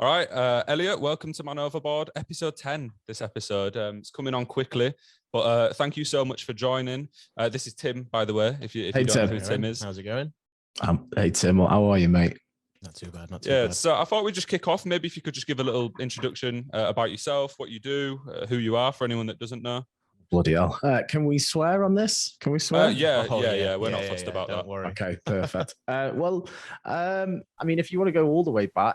All right, Elliot, welcome to Man Overboard, episode 10. This episode, it's coming on quickly, but thank you so much for joining. This is Tim, by the way. If you don't know who Tim is, how's it going? Hey Tim, how are you, mate? Not too bad. Not too bad. So I thought we'd just kick off. Maybe if you could just give a little introduction about yourself, what you do, who you are, for anyone that doesn't know. Bloody hell! Can we swear on this? Can we swear? Yeah. We're not fussed about that. Don't worry. Okay, perfect. I mean, if you want to go all the way back,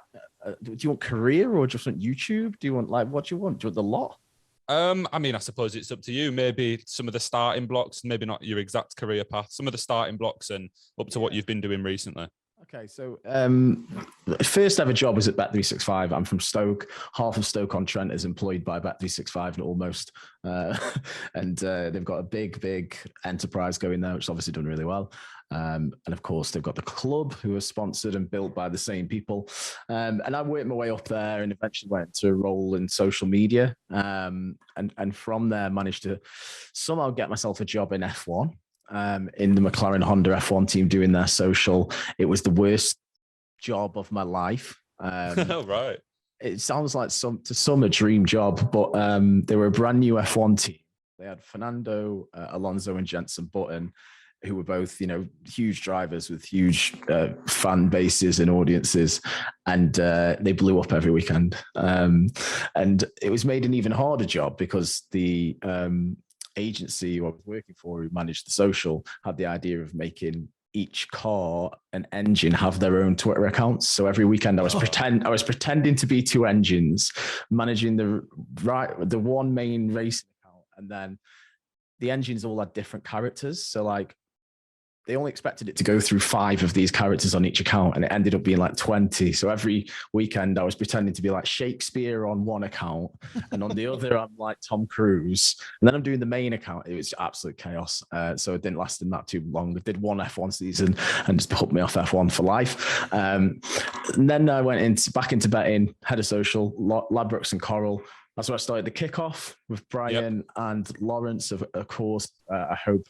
do you want career or just want YouTube? Do you want what do you want? Do you want the lot? I mean, I suppose it's up to you. Maybe some of the starting blocks, maybe not your exact career path, some of the starting blocks and up to what you've been doing recently. Okay, so first ever job was at Bet365. I'm from Stoke. Half of Stoke-on-Trent is employed by Bet365, almost. And they've got a big enterprise going there, which is obviously done really well. And of course, they've got the club, who are sponsored and built by the same people. And I worked my way up there and eventually went to a role in social media. And from there, managed to somehow get myself a job in F1. In the McLaren Honda F1 team doing their social. It was the worst job of my life. Right. It sounds like to some a dream job, but they were a brand new F1 team. They had Fernando Alonso and Jenson Button, who were both, huge drivers with huge fan bases and audiences, and they blew up every weekend. And it was made an even harder job because the agency who I was working for, who managed the social, had the idea of making each car and engine have their own Twitter accounts. So every weekend I was pretending to be two engines, managing the one main racing account, and then the engines all had different characters. So they only expected it to go through 5 of these characters on each account, and it ended up being 20. So every weekend I was pretending to be like Shakespeare on one account, and on the other I'm like Tom Cruise, and then I'm doing the main account. It was absolute chaos. So it didn't last in that too long. I did one F1 season and just put me off F1 for life. And then I went back into betting, head of social, Ladbrokes and Coral. That's where I started the kickoff with Brian and Lawrence. Of course, I hope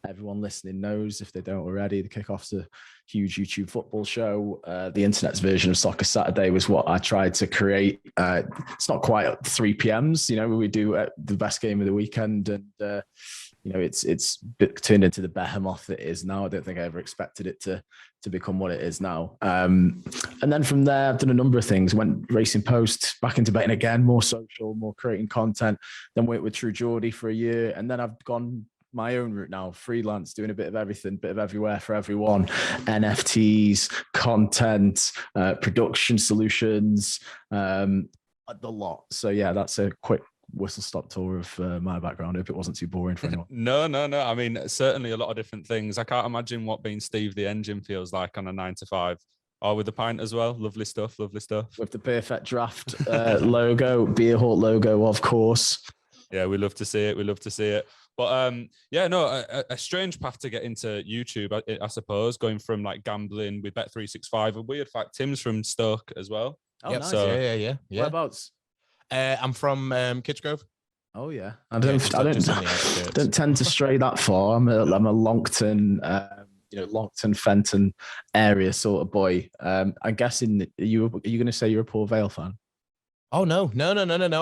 everyone listening knows, if they don't already, the Kickoff's a huge YouTube football show. The internet's version of Soccer Saturday was what I tried to create. It's not quite at 3 p.m s. We do the best game of the weekend, and it's turned into the behemoth it is now. I don't think I ever expected it to become what it is now. And then from there, I've done a number of things. Went Racing Post, back into betting again, more social, more creating content. Then went with True Geordie for a year, and then I've gone my own route now, freelance, doing a bit of everything, bit of everywhere for everyone. NFTs, content, production solutions, the lot. So yeah, that's a quick whistle-stop tour of my background. I hope it wasn't too boring for anyone. No. I mean, certainly a lot of different things. I can't imagine what being Steve the Engine feels like on a 9 to 5. Or with the pint as well. Lovely stuff. With the perfect draft logo, Beer Hall logo, of course. Yeah, we love to see it. But a strange path to get into YouTube, I suppose, going from gambling with Bet365. A weird fact, Tim's from Stoke as well. Oh, nice. So, yeah. Whereabouts? I'm from Kitchgrove. Oh yeah, I don't tend to stray that far. I'm a Longton, Longton, Fenton area sort of boy. I'm guessing are you going to say you're a Port Vale fan? Oh no! I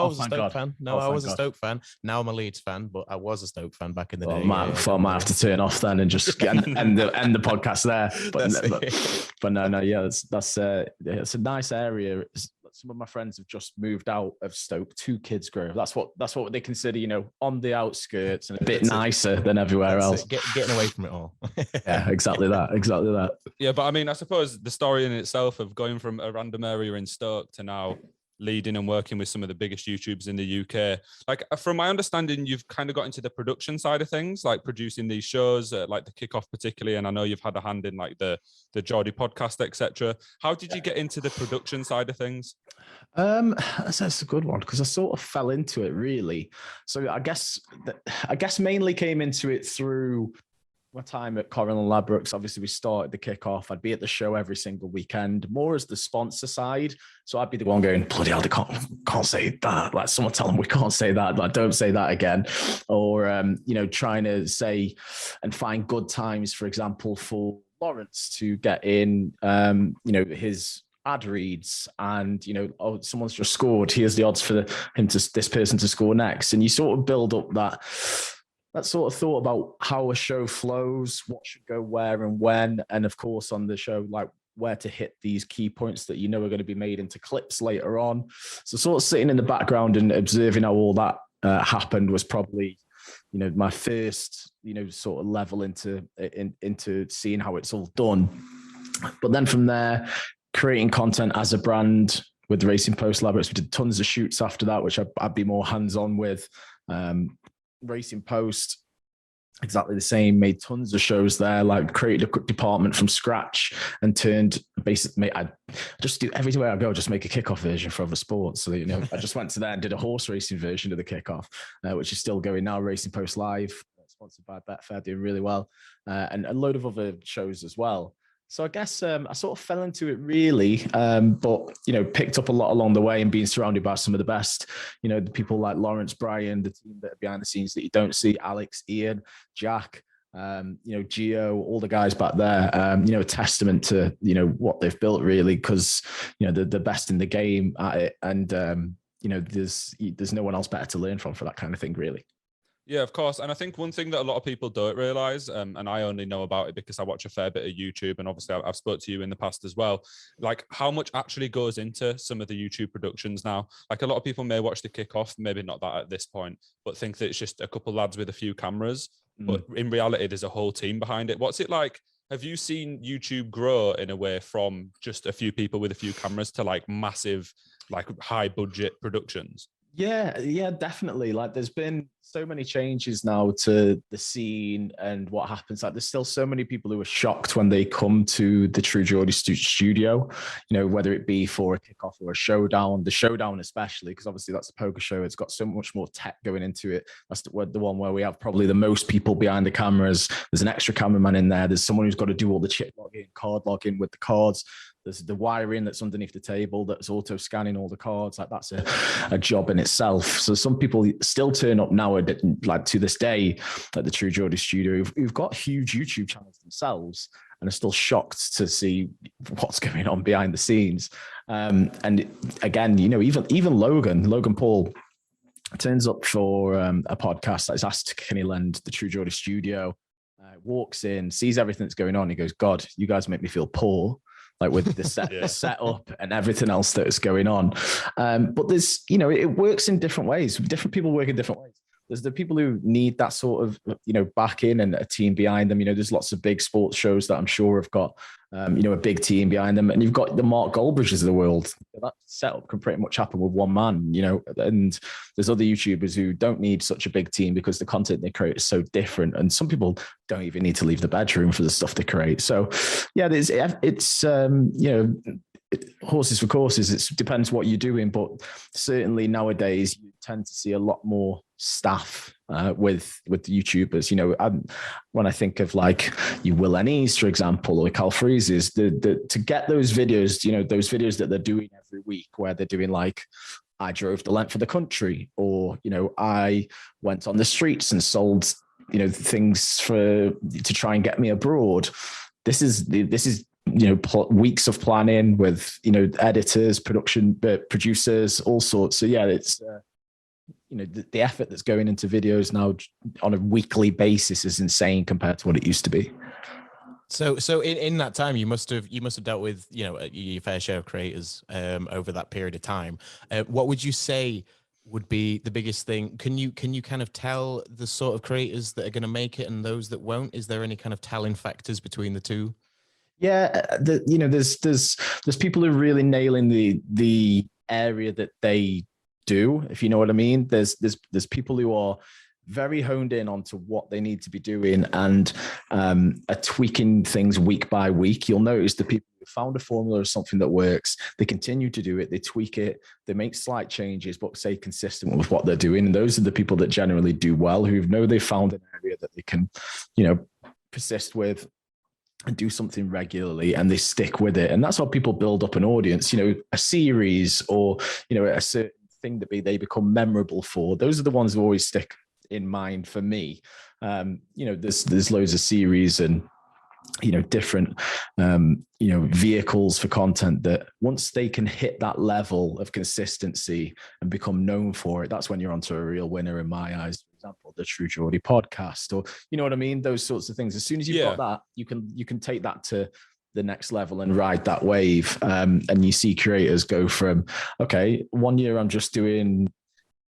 was a Stoke fan. I was a God. Stoke fan. Now I'm a Leeds fan, but I was a Stoke fan back in the day. I might have to turn off then and just end the podcast there. But no, yeah, that's it's a nice area. Some of my friends have just moved out of Stoke to Kidsgrove. That's what they consider, on the outskirts and a bit nicer than everywhere else. Getting away from it all. Yeah, exactly that. Yeah, but I mean, I suppose the story in itself of going from a random area in Stoke to now leading and working with some of the biggest YouTubers in the UK. From my understanding, you've kind of got into the production side of things, like producing these shows, like the Kickoff particularly, and I know you've had a hand in the Geordie podcast, etc. How did you get into the production side of things? That's a good one, because I sort of fell into it really. So I guess mainly came into it through my time at Coral and Ladbrokes. Obviously, we started the Kickoff. I'd be at the show every single weekend, more as the sponsor side. So I'd be the one going, bloody hell, they can't say that. Someone tell them we can't say that. Don't say that again. Or, trying to say and find good times, for example, for Lawrence to get in, his ad reads, and oh, someone's just scored, here's the odds for this person to score next, and you sort of build up that sort of thought about how a show flows, what should go where and when, and of course on the show, like where to hit these key points that are going to be made into clips later on. So sort of sitting in the background and observing how all that happened was probably my first sort of level into seeing how it's all done. But then from there, creating content as a brand with the Racing Post Labyrinth, we did tons of shoots after that, which I'd be more hands-on with. Racing Post, exactly the same, made tons of shows there, like created a department from scratch and turned basically, I just do everywhere I go, just make a kickoff version for other sports. So, I just went to there and did a horse racing version of the kickoff, which is still going now, Racing Post Live, sponsored by Betfair, doing really well, and a load of other shows as well. So I guess I sort of fell into it really, but, picked up a lot along the way and being surrounded by some of the best, the people like Lawrence, Brian, the team that are behind the scenes that you don't see, Alex, Ian, Jack, Gio, all the guys back there, a testament to, what they've built really, because, they're the best in the game at it. And, there's no one else better to learn from for that kind of thing, really. Yeah, of course. And I think one thing that a lot of people don't realize, and I only know about it because I watch a fair bit of YouTube, and obviously I've spoke to you in the past as well, like how much actually goes into some of the YouTube productions now. Like a lot of people may watch the kickoff, maybe not that at this point, but think that it's just a couple lads with a few cameras. But in reality, there's a whole team behind it. What's it like? Have you seen YouTube grow in a way from just a few people with a few cameras to like massive, like high budget productions? Yeah, definitely. Like there's been so many changes now to the scene and what happens. Like there's still so many people who are shocked when they come to the True Geordie studio, whether it be for a kickoff or a showdown, the showdown especially, because obviously that's a poker show. It's got so much more tech going into it. That's the one where we have probably the most people behind the cameras. There's an extra cameraman in there. There's someone who's got to do all the chip logging, card logging with the cards. There's the wiring that's underneath the table that's auto scanning all the cards. Like that's a job in itself. So some people still turn up now, like to this day, at the True Geordie studio, who've got huge YouTube channels themselves and are still shocked to see what's going on behind the scenes. And again, even Logan Paul turns up for a podcast that is asked, can he lend the True Geordie studio? Walks in, sees everything that's going on. He goes, God, you guys make me feel poor. Like with the setup and everything else that is going on. But there's, it works in different ways. Different people work in different ways. There's the people who need that sort of, backing and a team behind them. There's lots of big sports shows that I'm sure have got, a big team behind them. And you've got the Mark Goldbridges of the world. That setup can pretty much happen with one man, and there's other YouTubers who don't need such a big team because the content they create is so different. And some people don't even need to leave the bedroom for the stuff they create. So yeah, it's horses for courses. It depends what you're doing, but certainly nowadays you tend to see a lot more staff with YouTubers. When I think of like you Will Ennis, for example, or Cal Freeze's, to get those videos, those videos that they're doing every week, where they're doing like, I drove the length of the country, or I went on the streets and sold things to try and get me abroad. This is weeks of planning with editors, producers, all sorts. So yeah, it's the effort that's going into videos now on a weekly basis is insane compared to what it used to be. So in that time, you must have dealt with your fair share of creators over that period of time. What would you say would be the biggest thing? Can you kind of tell the sort of creators that are going to make it and those that won't? Is there any kind of telling factors between the two? Yeah, there's people who are really nailing the area that they do, if you know what I mean. There's people who are very honed in onto what they need to be doing and are tweaking things week by week. You'll notice the people who found a formula or something that works, they continue to do it, they tweak it, they make slight changes, but stay consistent with what they're doing. And those are the people that generally do well, who know they've found an area that they can, persist with and do something regularly, and they stick with it. And that's how people build up an audience, a series or, a certain thing that they become memorable for. Those are the ones who always stick in mind for me. There's loads of series and different, vehicles for content, that once they can hit that level of consistency and become known for it, that's when you're onto a real winner in my eyes. For example, the True Geordie podcast, or you know what I mean? Those sorts of things. As soon as you've got that, you can take that to the next level and ride that wave. And you see creators go from, okay, 1 year I'm just doing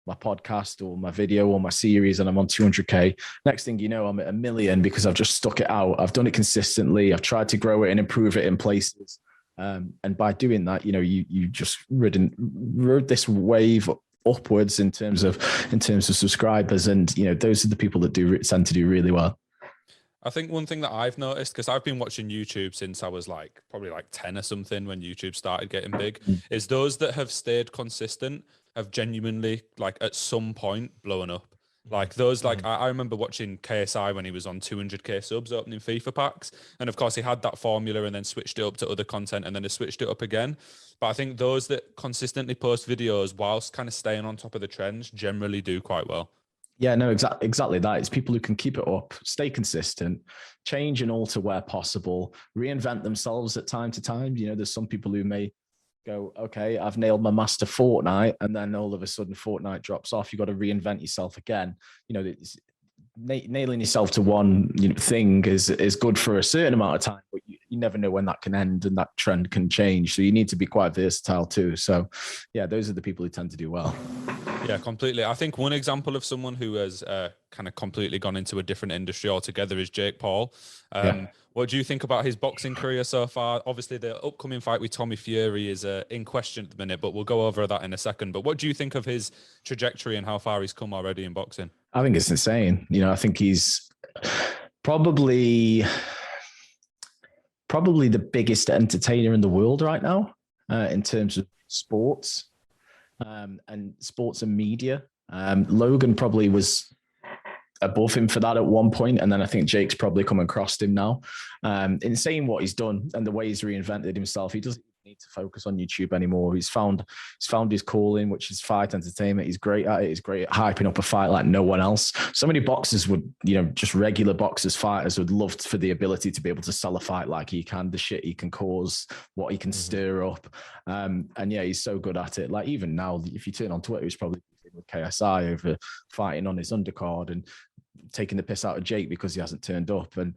my podcast or my video or my series and I'm on 200K. Next thing you know, I'm at 1 million because I've just stuck it out. I've done it consistently. I've tried to grow it and improve it in places. And by doing that, you just rode this wave upwards in terms of subscribers. And, those are the people that tend to do really well. I think one thing that I've noticed, because I've been watching YouTube since I was probably 10 or something when YouTube started getting big, is those that have stayed consistent have genuinely at some point blown up. I remember watching KSI when he was on 200K subs opening FIFA packs. And of course he had that formula and then switched it up to other content and then he switched it up again. But I think those that consistently post videos whilst kind of staying on top of the trends generally do quite well. Yeah, no, exactly that. It's people who can keep it up, stay consistent, change and alter where possible, reinvent themselves at time to time. There's some people who may go, okay, I've nailed my master Fortnite, and then all of a sudden Fortnite drops off. You've got to reinvent yourself again. Nailing yourself to one thing is good for a certain amount of time, but you never know when that can end and that trend can change. So you need to be quite versatile too. So yeah, those are the people who tend to do well. Yeah, completely. I think one example of someone who has kind of completely gone into a different industry altogether is Jake Paul. What do you think about his boxing career so far? Obviously, the upcoming fight with Tommy Fury is in question at the minute, but we'll go over that in a second. But what do you think of his trajectory and how far he's come already in boxing? I think it's insane. I think he's probably the biggest entertainer in the world right now in terms of sports. And sports and media. Logan probably was above him for that at one point, and then I think Jake's probably come across him now. In saying what he's done and the way he's reinvented himself, he doesn't need to focus on YouTube anymore. He's found his calling, which is fight entertainment. He's great at it. He's great at hyping up a fight like no one else. So many boxers would, just regular boxers, fighters would love for the ability to be able to sell a fight like he can, the shit he can cause, what he can stir up. And yeah, he's so good at it. Like even now, if you turn on Twitter, he's probably with KSI over fighting on his undercard and taking the piss out of Jake because he hasn't turned up, and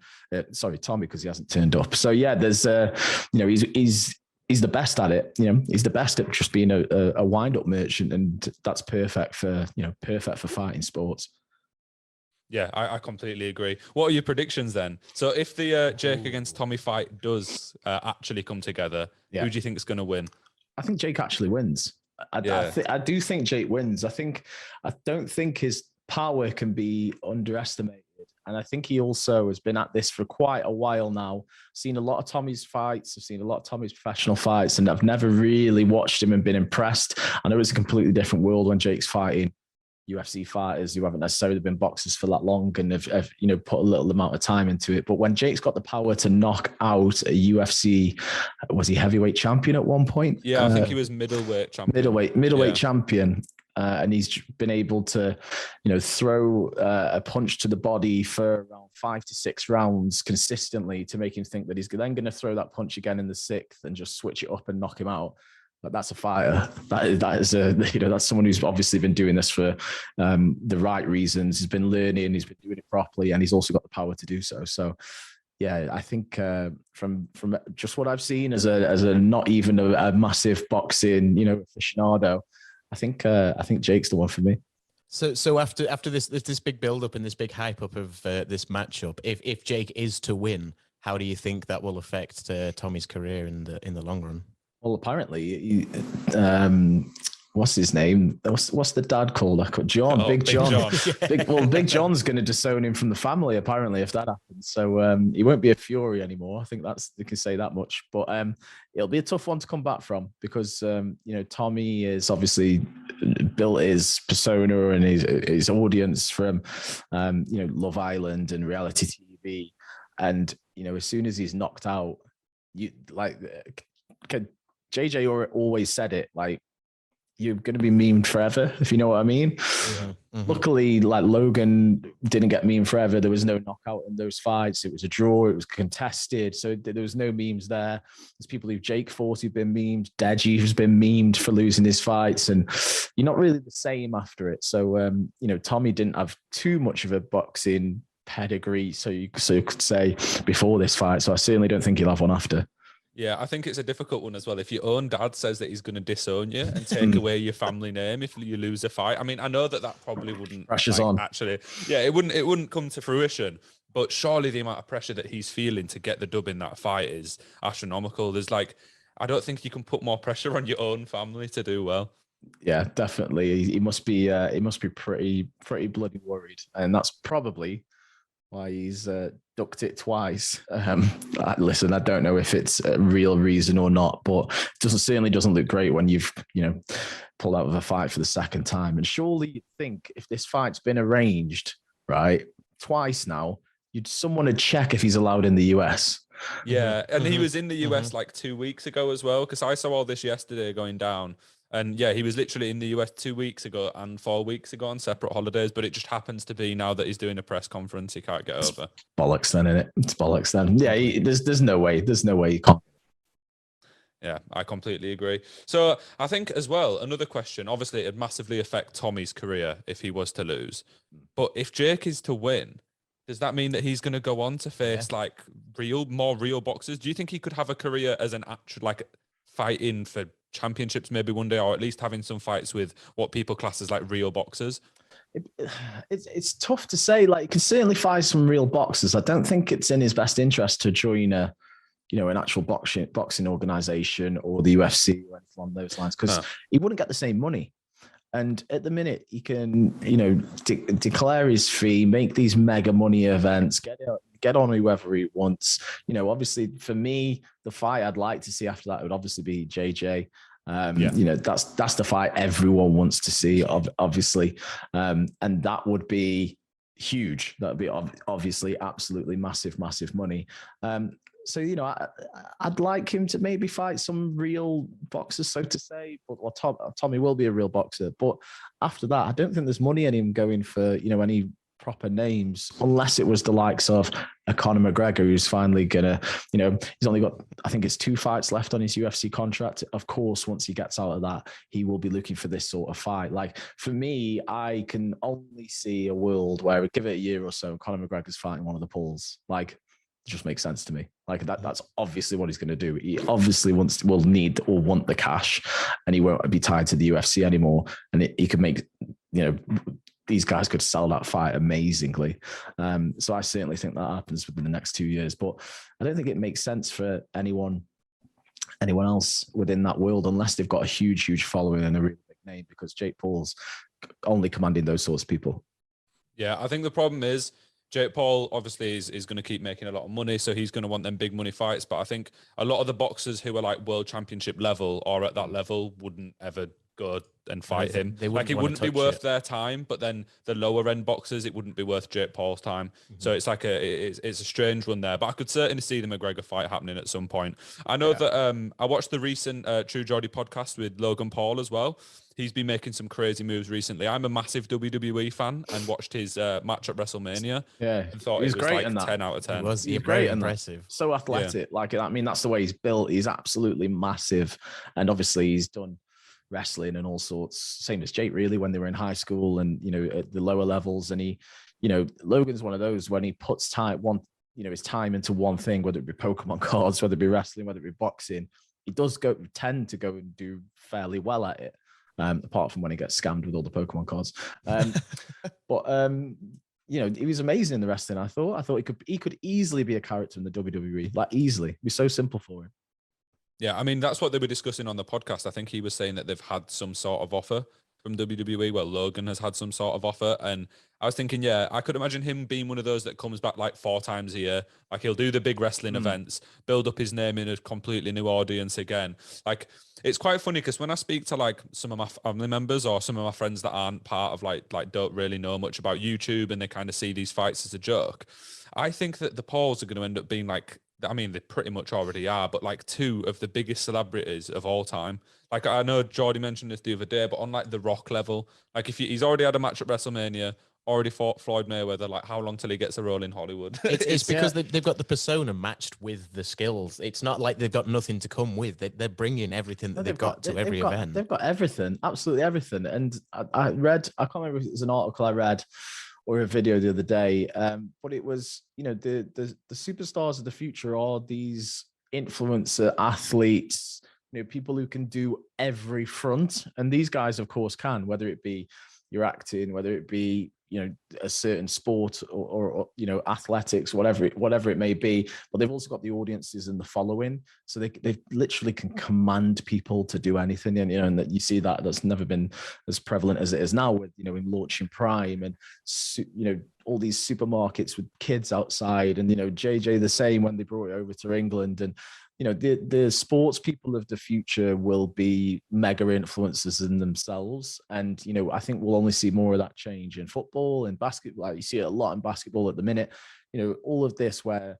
Tommy because he hasn't turned up. So yeah, there's he's the best at it. He's the best at just being a wind-up merchant, and that's perfect for fighting sports. Yeah, I completely agree. What are your predictions then? So if the Jake against Tommy fight does actually come together, who do you think is going to win? I think Jake actually wins. I do think Jake wins. I don't think his power can be underestimated. And I think he also has been at this for quite a while now. Seen a lot of Tommy's fights. I've seen a lot of Tommy's professional fights, and I've never really watched him and been impressed. I know it's a completely different world when Jake's fighting UFC fighters who haven't necessarily been boxers for that long and have put a little amount of time into it. But when Jake's got the power to knock out a UFC, was he heavyweight champion at one point? Yeah, I think he was middleweight champion. Middleweight champion. And he's been able to, throw a punch to the body for around 5 to 6 rounds consistently to make him think that he's then going to throw that punch again in the 6th and just switch it up and knock him out. But that's a fighter. That's someone who's obviously been doing this for the right reasons. He's been learning, he's been doing it properly, and he's also got the power to do so. So, yeah, I think from just what I've seen as a not even a massive boxing aficionado, I think Jake's the one for me. So after this big build up and this big hype up of this matchup, if Jake is to win, how do you think that will affect Tommy's career in the long run? Well, apparently, what's his name? What's the dad called? John, Big John. Big John's going to disown him from the family, apparently, if that happens. So he won't be a Fury anymore. I think they can say that much. But it'll be a tough one to come back from because Tommy is obviously built his persona and his audience from Love Island and reality TV, and as soon as he's knocked out, JJ always said it, like, you're going to be memed forever, if you know what I mean. Luckily, like Logan didn't get memed forever. There was no knockout in those fights. It was a draw. It was contested. So there was no memes there. There's people who've Jake fought who've been memed. Deji who's been memed for losing his fights. And you're not really the same after it. So, you know, Tommy didn't have too much of a boxing pedigree, so you could say, before this fight. So I certainly don't think he'll have one after. Yeah, I think it's a difficult one as well. If your own dad says that he's going to disown you and take away your family name if you lose a fight, I mean, I know that probably wouldn't. Pressure's on. Actually, yeah, it wouldn't come to fruition. But surely the amount of pressure that he's feeling to get the dub in that fight is astronomical. There's like, I don't think you can put more pressure on your own family to do well. Yeah, definitely. He must be pretty bloody worried, and that's probably why he's ducked it twice. Listen, I don't know if it's a real reason or not, but it certainly doesn't look great when you've, you know, pulled out of a fight for the second time. And surely you'd think if this fight's been arranged, right, twice now, someone would check if he's allowed in the US. Yeah, and he was in the US like 2 weeks ago as well, because I saw all this yesterday going down. And yeah, he was literally in the US 2 weeks ago and 4 weeks ago on separate holidays, but it just happens to be now that he's doing a press conference, he can't get over. Bollocks then, innit? It's bollocks then. Yeah, there's no way you can't. Yeah, I completely agree. So I think as well, another question, obviously it'd massively affect Tommy's career if he was to lose. But if Jake is to win, does that mean that he's going to go on to face like more real boxers? Do you think he could have a career as an actual, like, fighting for championships maybe one day, or at least having some fights with what people class as like real boxers? It's tough to say. Like, you can certainly find some real boxers. I don't think it's in his best interest to join an actual boxing organization or the UFC or anything along those lines, because he wouldn't get the same money. And at the minute, he can, you know, declare his fee, make these mega money events, get on whoever he wants. You know, obviously for me, the fight I'd like to see after that would obviously be JJ. You know, that's the fight everyone wants to see, obviously. And that would be huge. That would be obviously absolutely massive money. So, you know, I'd like him to maybe fight some real boxers, so to say. But Tommy will be a real boxer. But after that, I don't think there's money in him going for, you know, any proper names, unless it was the likes of a Conor McGregor, who's finally gonna, you know, he's only got, I think it's 2 fights left on his UFC contract. Of course, once he gets out of that, he will be looking for this sort of fight. Like, for me, I can only see a world where, give it a year or so, Conor McGregor's fighting one of the Pauls. Like, it just makes sense to me. Like, that's obviously what he's going to do. He obviously want the cash, and he won't be tied to the UFC anymore. And he could make, you know, these guys could sell that fight amazingly. So I certainly think that happens within the next 2 years. But I don't think it makes sense for anyone else within that world, unless they've got a huge following and a really big name, because Jake Paul's only commanding those sorts of people. Yeah, I think the problem is Jake Paul obviously is going to keep making a lot of money, so he's going to want them big money fights. But I think a lot of the boxers who are like world championship level or at that level wouldn't ever go and fight him. Like, it wouldn't be worth their time, but then the lower end boxers, it wouldn't be worth Jake Paul's time. So it's like it's a strange one there, but I could certainly see the McGregor fight happening at some point. I know that I watched the recent True Geordie podcast with Logan Paul as well. He's been making some crazy moves recently. I'm a massive WWE fan and watched his match at WrestleMania. Yeah, and thought it was great, like in 10 out of 10. He's great, impressive, so athletic. Like, I mean, that's the way he's built. He's absolutely massive, and obviously he's done wrestling and all sorts, same as Jake, really, when they were in high school and, you know, at the lower levels. And he, you know, Logan's one of those, when he puts his time into one thing, whether it be Pokemon cards, whether it be wrestling, whether it be boxing, he does tend to go and do fairly well at it. Apart from when he gets scammed with all the Pokemon cards. But you know, he was amazing in the wrestling. I thought he could easily be a character in the WWE, like, easily. It'd be so simple for him. Yeah, I mean, that's what they were discussing on the podcast. I think he was saying that they've had some sort of offer from WWE. Well, Logan has had some sort of offer. And I was thinking, yeah, I could imagine him being one of those that comes back like 4 times a year. Like, he'll do the big wrestling events, build up his name in a completely new audience again. Like, it's quite funny because when I speak to like some of my family members or some of my friends that aren't part of like don't really know much about YouTube, and they kind of see these fights as a joke, I think that the Pauls are going to end up being like I mean, they pretty much already are, but like two of the biggest celebrities of all time. Like I know Geordie mentioned this the other day, but on like the Rock level, like he's already had a match at WrestleMania, already fought Floyd Mayweather. Like how long till he gets a role in Hollywood? It's because they've got the persona matched with the skills. It's not like they've got nothing to come with. They're bringing everything that they've got to every event. They've got everything, absolutely everything. And I read, I can't remember if it was an article I read or a video the other day, but it was, you know, the superstars of the future are these influencer athletes, you know, people who can do every front. And these guys, of course, can, whether it be your acting, whether it be, you know, a certain sport or you know, athletics, whatever it may be, but they've also got the audiences and the following, so they literally can command people to do anything. And you know, and that you see that's never been as prevalent as it is now with, you know, in launching Prime and you know, all these supermarkets with kids outside, and you know, JJ the same when they brought it over to England. And you know, the sports people of the future will be mega influencers in themselves. And, you know, I think we'll only see more of that change in football and basketball. Like you see it a lot in basketball at the minute, you know, all of this where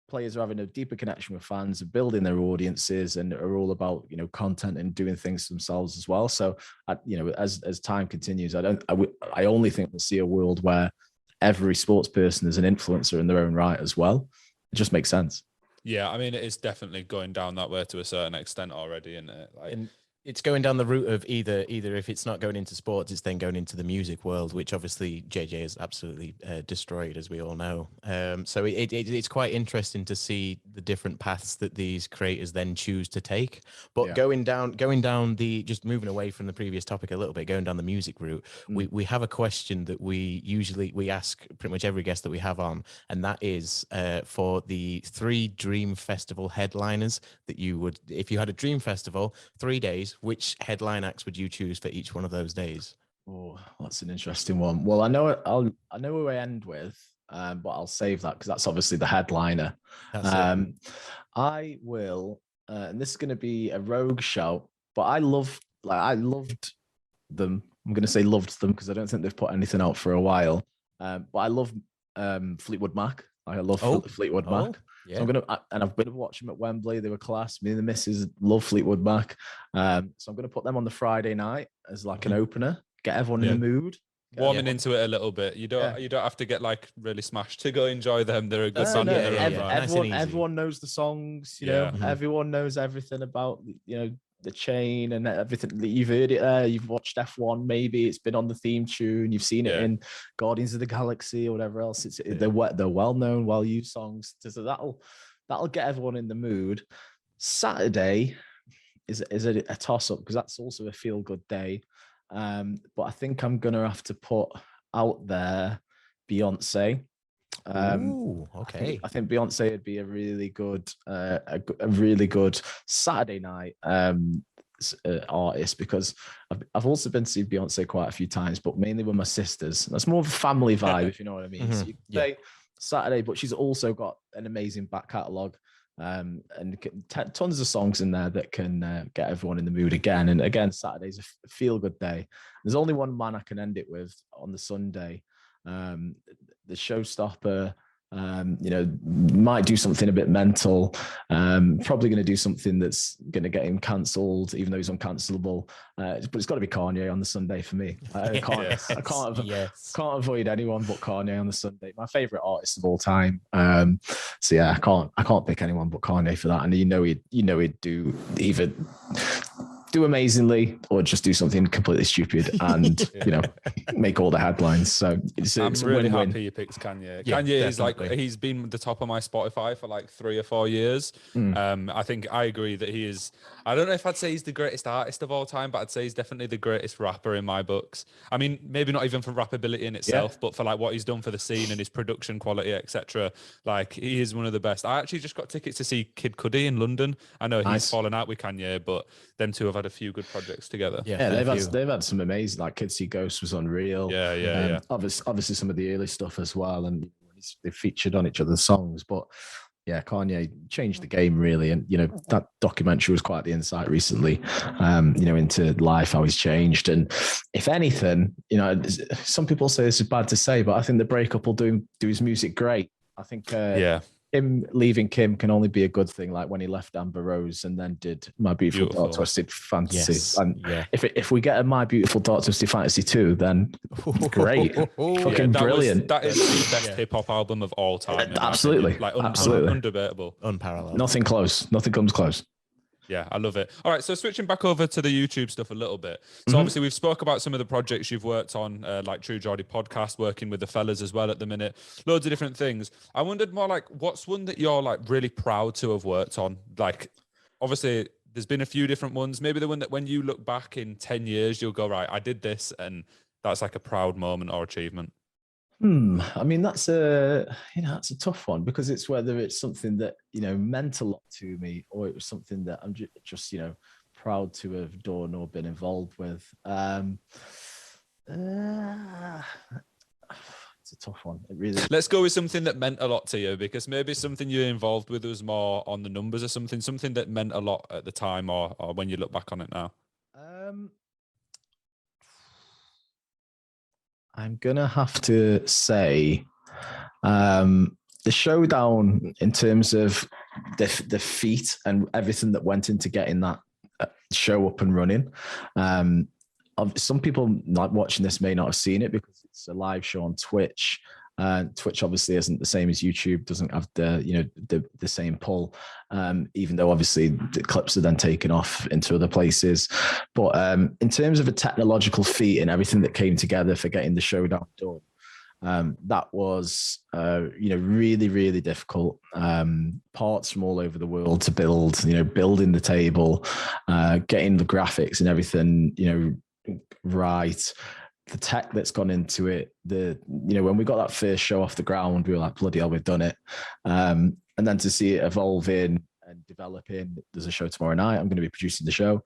players are having a deeper connection with fans and building their audiences and are all about, you know, content and doing things themselves as well. So, you know, as time continues, I only think we'll see a world where every sports person is an influencer in their own right as well. It just makes sense. Yeah, I mean, it is definitely going down that way to a certain extent already, isn't it? Like, and it's going down the route of either if it's not going into sports, it's then going into the music world, which obviously JJ has absolutely destroyed, as we all know. So it's quite interesting to see the different paths that these creators then choose to take. But going down the, just moving away from the previous topic a little bit, going down the music route, we have a question that we ask pretty much every guest that we have on, and that is for the 3 Dream Festival headliners that you would, if you had a Dream Festival, 3 days, which headline acts would you choose for each one of those days? Oh, that's an interesting one. Well, I know who I end with, but I'll save that because that's obviously the headliner. I will, and this is going to be a rogue shout, but I loved them. I'm going to say loved them because I don't think they've put anything out for a while. But I love Fleetwood Mac. I love Fleetwood Mac. Yeah. So I've been watching them at Wembley. They were class. Me and the missus love Fleetwood Mac. So I'm going to put them on the Friday night as like an opener. Get everyone in the mood. Warming into it a little bit. You don't have to get like really smashed to go enjoy them. They're a good song. Everyone knows the songs. You know, everyone knows everything about, you know, the chain and everything. You've heard it there. You've watched F1. Maybe it's been on the theme tune. You've seen it in Guardians of the Galaxy or whatever else. They're well-known, well-used songs. So that'll get everyone in the mood. Saturday is a toss-up because that's also a feel-good day. But I think I'm gonna have to put out there Beyonce. Okay. I think Beyonce would be a really good Saturday night artist, because I've also been to see Beyonce quite a few times, but mainly with my sisters. That's more of a family vibe, if you know what I mean. So you can say Saturday, but she's also got an amazing back catalogue. And tons of songs in there that can get everyone in the mood again. And again, Saturday's a feel-good day. There's only one man I can end it with on the Sunday. The showstopper, you know, might do something a bit mental. Probably going to do something that's going to get him cancelled, even though he's uncancelable. But it's got to be Kanye on the Sunday for me. I can't avoid anyone but Kanye on the Sunday. My favorite artist of all time. So yeah, I can't pick anyone but Kanye for that. And you know he'd do either do amazingly or just do something completely stupid and you know, make all the headlines. So I'm really win-win. happy you picked Kanye. Kanye is like, he's been the top of my Spotify for like 3 or 4 years. I think I agree that he is, I don't know if I'd say he's the greatest artist of all time, but I'd say he's definitely the greatest rapper in my books. I mean, maybe not even for rappability in itself, but for like what he's done for the scene and his production quality, etc. Like, he is one of the best. I actually just got tickets to see Kid Cudi in London. I know he's fallen out with Kanye, but them two have had a few good projects together. They've had some amazing, like Kids See Ghosts was unreal. Obviously some of the early stuff as well, and they featured on each other's songs. But yeah, Kanye changed the game really, and you know, that documentary was quite the insight recently, you know, into life, how he's changed. And if anything, you know, some people say this is bad to say, but I think the breakup will do his music great. I think him leaving Kim can only be a good thing. Like when he left Amber Rose and then did My Beautiful Dark Twisted Fantasy. Yes. And Yeah. if we get a My Beautiful Dark Twisted Fantasy 2, then great. Fucking brilliant. That is the best hip hop album of all time. Absolutely. Like Absolutely. undebatable. Unparalleled. Nothing close. Nothing comes close. Yeah, I love it. All right, so switching back over to the YouTube stuff a little bit. So obviously we've spoke about some of the projects you've worked on, like True Geordie podcast, working with the fellas as well at the minute, loads of different things. I wondered more like, what's one that you're like really proud to have worked on? Like, obviously there's been a few different ones. Maybe the one that when you look back in 10 years, you'll go, right, I did this, and that's like a proud moment or achievement. I mean, that's a tough one, because it's whether it's something that, meant a lot to me, or it was something that I'm just proud to have done or been involved with. It's a tough one. It really. Let's go with something that meant a lot to you, because maybe something you're involved with was more on the numbers or something that meant a lot at the time, or when you look back on it now. I'm gonna have to say the Showdown, in terms of the feat and everything that went into getting that show up and running. Some people like watching this may not have seen it because it's a live show on Twitch. Twitch obviously isn't the same as YouTube, doesn't have the same pull, even though obviously the clips are then taken off into other places. But in terms of a technological feat and everything that came together for getting the Showdown done, that was really, really difficult. Parts from all over the world to build, building the table, getting the graphics and everything, right. The tech that's gone into it, when we got that first show off the ground, we were like, bloody hell, we've done it. And then to see it evolving and developing, there's a show tomorrow night, I'm going to be producing the show,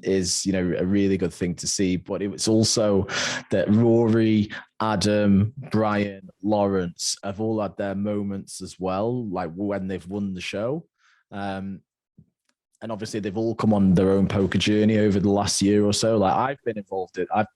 is, a really good thing to see. But it was also that Rory, Adam, Brian, Lawrence have all had their moments as well, like when they've won the show. And obviously they've all come on their own poker journey over the last year or so. Like I've been involved in, I've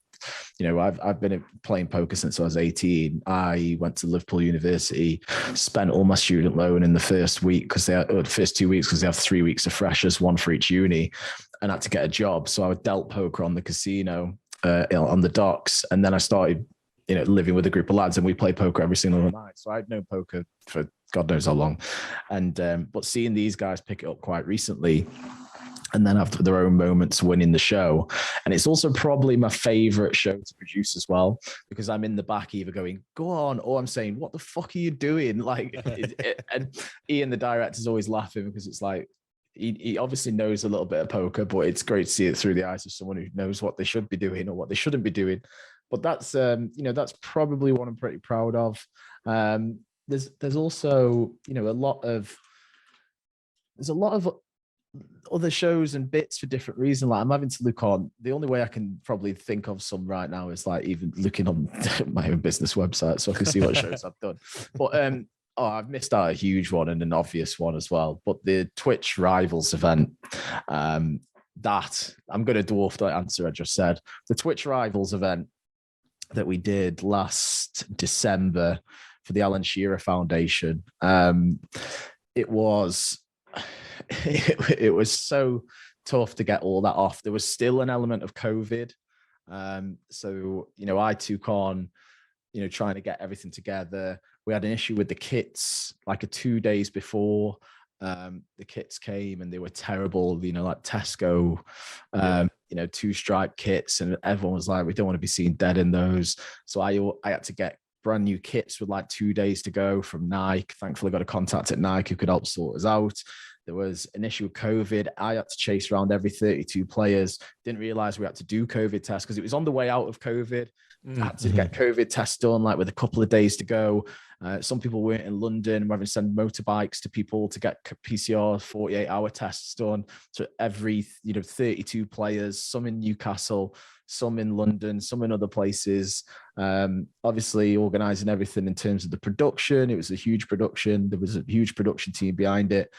been playing poker since I was 18. I went to Liverpool University, spent all my student loan in the first week first 2 weeks, because they have 3 weeks of freshers, one for each uni, and had to get a job. So I dealt poker on the casino, on the docks, and then I started, living with a group of lads, and we play poker every single night. So I'd known poker for God knows how long, and but seeing these guys pick it up quite recently, and then have their own moments winning the show. And it's also probably my favorite show to produce as well, because I'm in the back either going, go on, or I'm saying, what the fuck are you doing? Like, and Ian, the director, is always laughing, because it's like, he obviously knows a little bit of poker, but it's great to see it through the eyes of someone who knows what they should be doing or what they shouldn't be doing. But that's, that's probably what I'm pretty proud of. There's also, a lot of other shows and bits for different reasons. Like I'm having to look on, the only way I can probably think of some right now is like even looking on my own business website so I can see what shows I've done. But I've missed out a huge one and an obvious one as well. But the Twitch Rivals event, that I'm going to dwarf the answer I just said. The Twitch Rivals event that we did last December for the Alan Shearer Foundation, it was so tough to get all that off. There was still an element of COVID. So, I took on, trying to get everything together. We had an issue with the kits, like 2 days before the kits came, and they were terrible, like Tesco, 2-stripe kits. And everyone was like, we don't want to be seen dead in those. So I had to get brand new kits with like 2 days to go from Nike. Thankfully, I got a contact at Nike who could help sort us out. There was an issue with COVID. I had to chase around every 32 players. Didn't realize we had to do COVID tests because it was on the way out of COVID. I had to get COVID tests done, like with a couple of days to go. Some people weren't in London. We're having to send motorbikes to people to get PCR 48-hour tests done. So every 32 players, some in Newcastle, some in London, some in other places. Obviously, organising everything in terms of the production. It was a huge production. There was a huge production team behind it.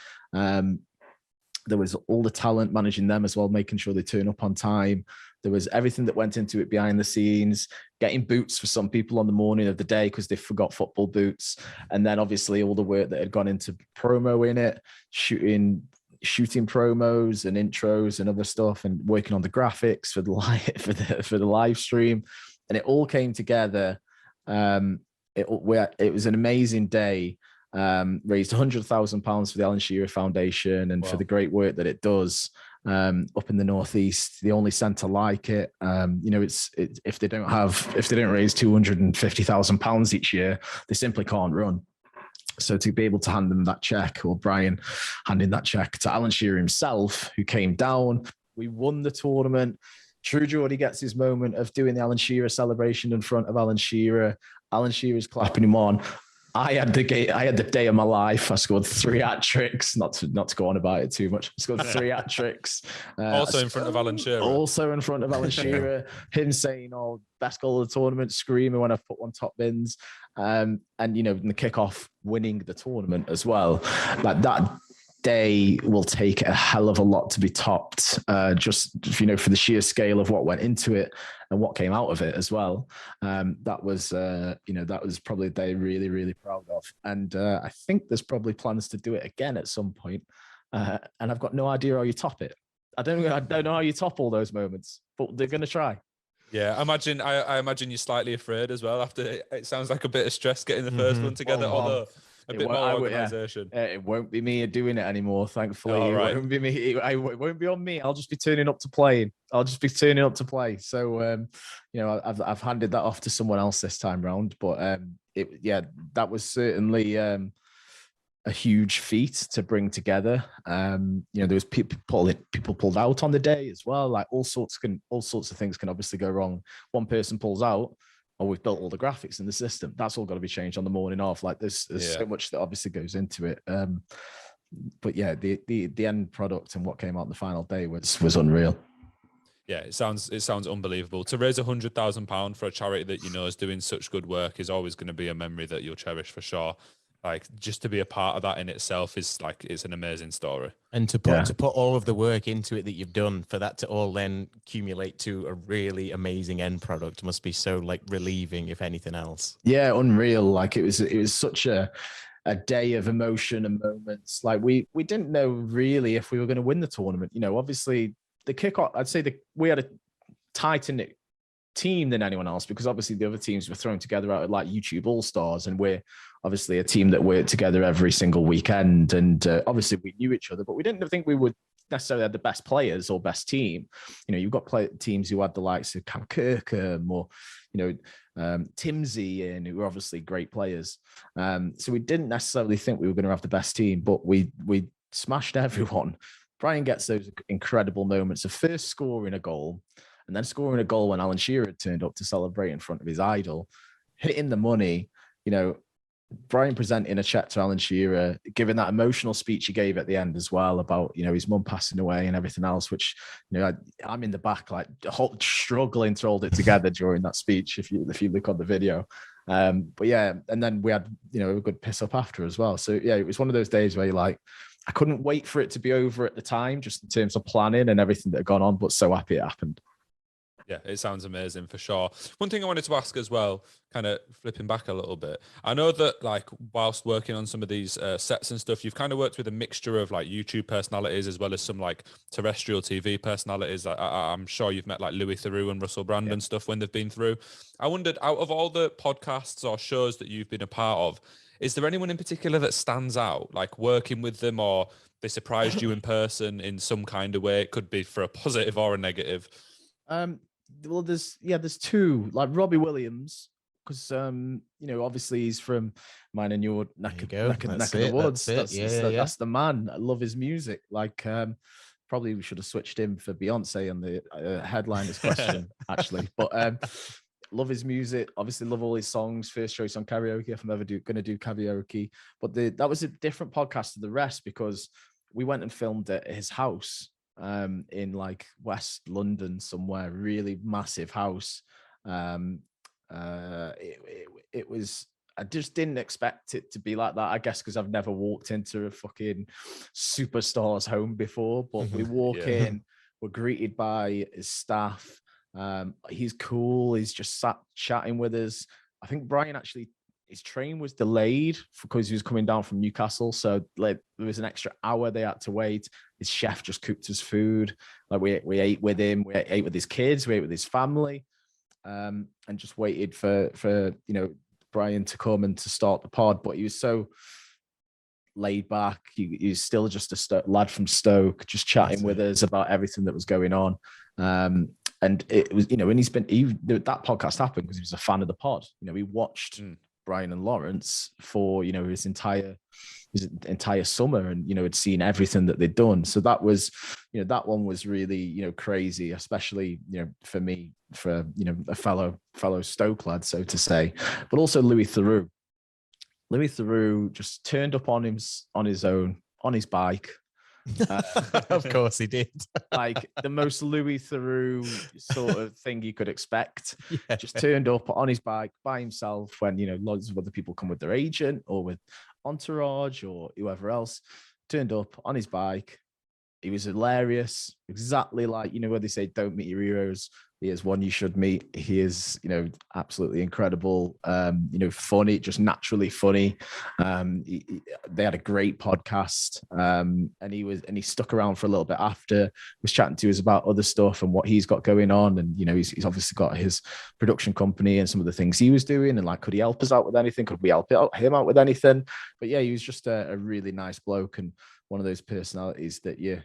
There was all the talent, managing them as well, making sure they turn up on time. There was everything that went into it behind the scenes, getting boots for some people on the morning of the day because they forgot football boots. And then obviously all the work that had gone into promo in it, shooting promos and intros and other stuff, and working on the graphics for the live stream. And it all came together. It was an amazing day. Raised £100,000 for the Alan Shearer Foundation and for the great work that it does up in the Northeast. The only centre like it. If they don't raise £250,000 each year, they simply can't run. So to be able to hand them that check, or Brian handing that check to Alan Shearer himself, who came down, we won the tournament. True Geordie gets his moment of doing the Alan Shearer celebration in front of Alan Shearer. Alan Shearer's clapping him on. I had the day of my life. I scored 3 hat-tricks, not to go on about it too much. I scored 3 hat-tricks. Also in front of Alan Shearer. Also in front of Alan Shearer. Him saying, "Oh, best goal of the tournament," screaming when I've put one top bins. And, in the kickoff, winning the tournament as well. Like that day will take a hell of a lot to be topped, just for the sheer scale of what went into it and what came out of it as well. That was probably a day really, really proud of. And I think there's probably plans to do it again at some point. And I've got no idea how you top it. I don't know how you top all those moments, but they're going to try. Yeah, I imagine you're slightly afraid as well. After it sounds like a bit of stress getting the first one together, although a bit more organisation. It won't be me doing it anymore, thankfully. Oh, right. It won't be me. It won't be on me. I'll just be turning up to play. So, I've handed that off to someone else this time round. But that was certainly a huge feat to bring together. There was people pulled out on the day as well. Like all sorts of things can obviously go wrong. One person pulls out, or we've built all the graphics in the system. That's all got to be changed on the morning of. Like there's so much that obviously goes into it. But yeah, the end product and what came out on the final day was unreal. Yeah, it sounds unbelievable. To raise £100,000 for a charity that is doing such good work is always going to be a memory that you'll cherish for sure. Like just to be a part of that in itself is it's an amazing story. And to put all of the work into it that you've done, for that to all then accumulate to a really amazing end product must be so relieving, if anything else. Yeah, unreal. Like it was such a day of emotion and moments. Like we didn't know really if we were going to win the tournament. Obviously the kickoff, I'd say we had a tighter knit team than anyone else, because obviously the other teams were thrown together out of like YouTube All-Stars, and we're obviously a team that worked together every single weekend. And obviously we knew each other, but we didn't think we would necessarily have the best players or best team. You've got teams who had the likes of Cam Kirkham or, Timsy, and who were obviously great players. So we didn't necessarily think we were going to have the best team, but we smashed everyone. Brian gets those incredible moments of first scoring a goal, and then scoring a goal when Alan Shearer had turned up to celebrate in front of his idol, hitting the money, Brian presenting a check to Alan Shearer, giving that emotional speech he gave at the end as well about, his mum passing away and everything else, which, I'm in the back, struggling to hold it together during that speech, if you look on the video. But yeah, and then we had, a good piss up after as well. So yeah, it was one of those days where I couldn't wait for it to be over at the time, just in terms of planning and everything that had gone on, but so happy it happened. Yeah, it sounds amazing for sure. One thing I wanted to ask as well, kind of flipping back a little bit. I know that whilst working on some of these sets and stuff, you've kind of worked with a mixture of YouTube personalities as well as some terrestrial TV personalities. I'm sure you've met Louis Theroux and Russell Brand and stuff when they've been through. I wondered, out of all the podcasts or shows that you've been a part of, is there anyone in particular that stands out, working with them, or they surprised you in person in some kind of way? It could be for a positive or a negative. Well, there's two, Robbie Williams, because obviously he's from mine and your neck of the woods. That's the man. I love his music. Probably we should have switched him for Beyonce on the headliner's question, actually. But love his music. Obviously, love all his songs. First choice on karaoke if I'm ever going to do karaoke. But that was a different podcast to the rest, because we went and filmed at his house. In West London somewhere, really massive house. It was I just didn't expect it to be like that. I guess because I've never walked into a fucking superstar's home before. But we walk in, we're greeted by his staff. He's cool. He's just sat chatting with us. I think Brian actually, his train was delayed because he was coming down from Newcastle. So like there was an extra hour they had to wait. His chef just cooked his food. Like we ate with him. We ate with his kids. We ate with his family. And just waited for Brian to come and to start the pod. But he was so laid back. He was still just a lad from Stoke, just chatting with us about everything that was going on. And it was, and that podcast happened because he was a fan of the pod. He watched Brian and Lawrence for, his entire summer, and, had seen everything that they'd done. So that was, that one was really, crazy, especially, for me, for, a fellow Stoke lad, so to say, but also Louis Theroux. Louis Theroux just turned up on his own, on his bike. Of course he did. Like the most Louis Theroux sort of thing you could expect. Just turned up on his bike by himself when, loads of other people come with their agent or with entourage or whoever else. Turned up on his bike. He was hilarious. Exactly like, where they say, don't meet your heroes. He is one you should meet. He is, absolutely incredible. Funny, just naturally funny. They had a great podcast, and he stuck around for a little bit after. Was chatting to us about other stuff and what he's got going on, and he's obviously got his production company and some of the things he was doing. And like, could he help us out with anything? Could we help him out with anything? But yeah, he was just a really nice bloke and one of those personalities that you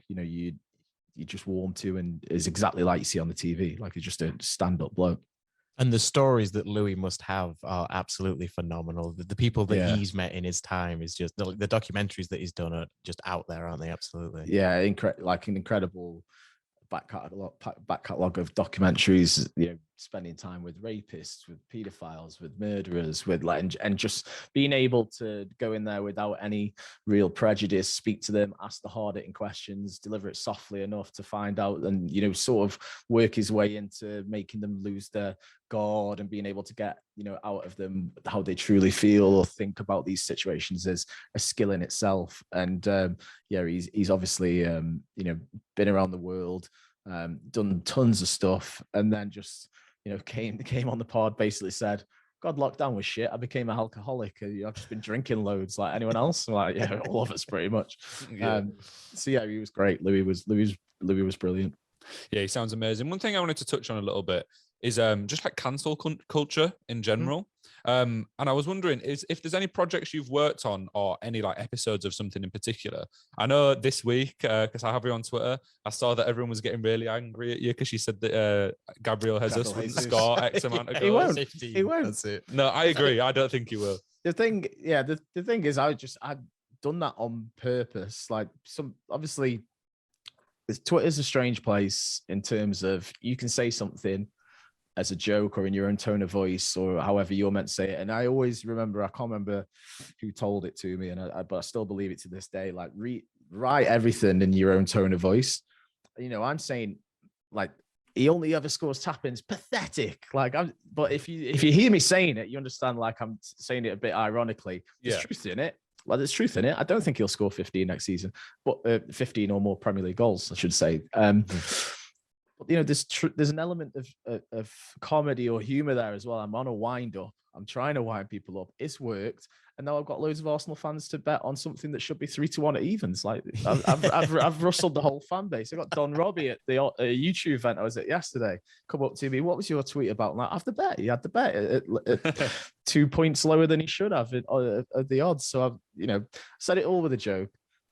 just warm to, and is exactly like you see on the TV. Like he's just a stand-up bloke. And the stories that Louis must have are absolutely phenomenal. The people that he's met in his time is just the documentaries that he's done are just out there, aren't they? Absolutely. Yeah, like an incredible back catalog of documentaries. Spending time with rapists, with pedophiles, with murderers, with and just being able to go in there without any real prejudice, speak to them, ask the hard-hitting questions, deliver it softly enough to find out, and sort of work his way into making them lose their guard and being able to get out of them how they truly feel or think about these situations is a skill in itself. And he's obviously been around the world, done tons of stuff, and then just came on the pod, basically said, God, lockdown was shit. I became an alcoholic. I've just been drinking loads like anyone else. I'm like, yeah, all of us pretty much. So yeah, he was great. Louis was brilliant. Yeah, he sounds amazing. One thing I wanted to touch on a little bit is just like cancel culture in general. And I was wondering if there's any projects you've worked on or any like episodes of something in particular. I know this week, because I have you on Twitter, I saw that everyone was getting really angry at you because you said that Gabriel Jesus wouldn't score X amount of goals. He won't. That's it. No, I agree. I don't think he will. The thing is, I'd done that on purpose. Like obviously, Twitter's a strange place in terms of you can say something as a joke or in your own tone of voice or however you're meant to say it. And I always remember, I can't remember who told it to me, but I still believe it to this day. Like write everything in your own tone of voice. I'm saying like he only ever scores tap-ins, pathetic. But if you hear me saying it, you understand like I'm saying it a bit ironically. There's truth in it. Like there's truth in it. I don't think he'll score 15 next season, but 15 or more Premier League goals, I should say. But there's an element of comedy or humor there as well. I'm on a wind up. I'm trying to wind people up. It's worked, and now I've got loads of Arsenal fans to bet on something that should be 3-1 at evens. Like I've rustled the whole fan base. I got Don Robbie at the YouTube event I was at yesterday. Come up to me. What was your tweet about? And I have the bet. He had the bet at 2 points lower than he should have at the odds. So I've said it all with a joke.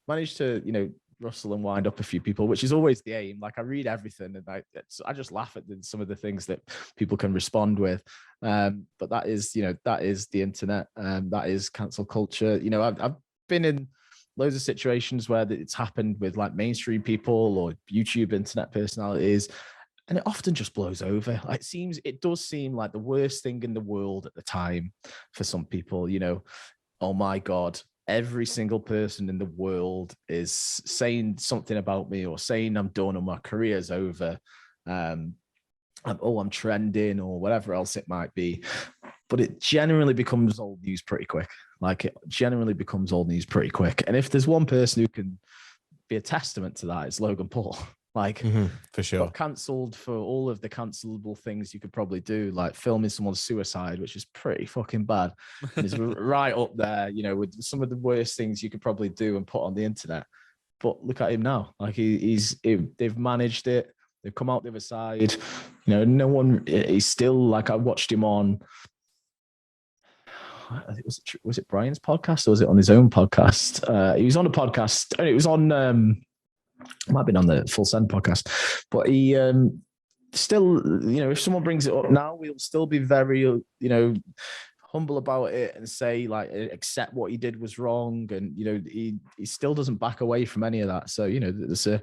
Managed to rustle and wind up a few people, which is always the aim. Like I read everything and I just laugh at some of the things that people can respond with. But that is the internet. That is cancel culture. I've been in loads of situations where it's happened with like mainstream people or YouTube internet personalities, and it often just blows over. Like it does seem like the worst thing in the world at the time for some people. Oh my God, every single person in the world is saying something about me or saying I'm done or my career's over. I'm trending or whatever else it might be. but it generally becomes old news pretty quick. Like it generally becomes old news pretty quick. And if there's one person who can be a testament to that, it's Logan Paul. Like for sure, got cancelled for all of the cancelable things you could probably do, like filming someone's suicide, which is pretty fucking bad. And it's right up there, you know, with some of the worst things you could probably do and put on the internet. But look at him now. Like they've managed it. They've come out the other side. You know, no one. He's still like, I watched him on. I think was it Brian's podcast or was it on his own podcast? He was on a podcast. It was on. Might have been on the Full Send podcast, but he still, you know, if someone brings it up now, we'll still be very, you know, humble about it and say like, accept what he did was wrong, and you know, he still doesn't back away from any of that. So you know, there's a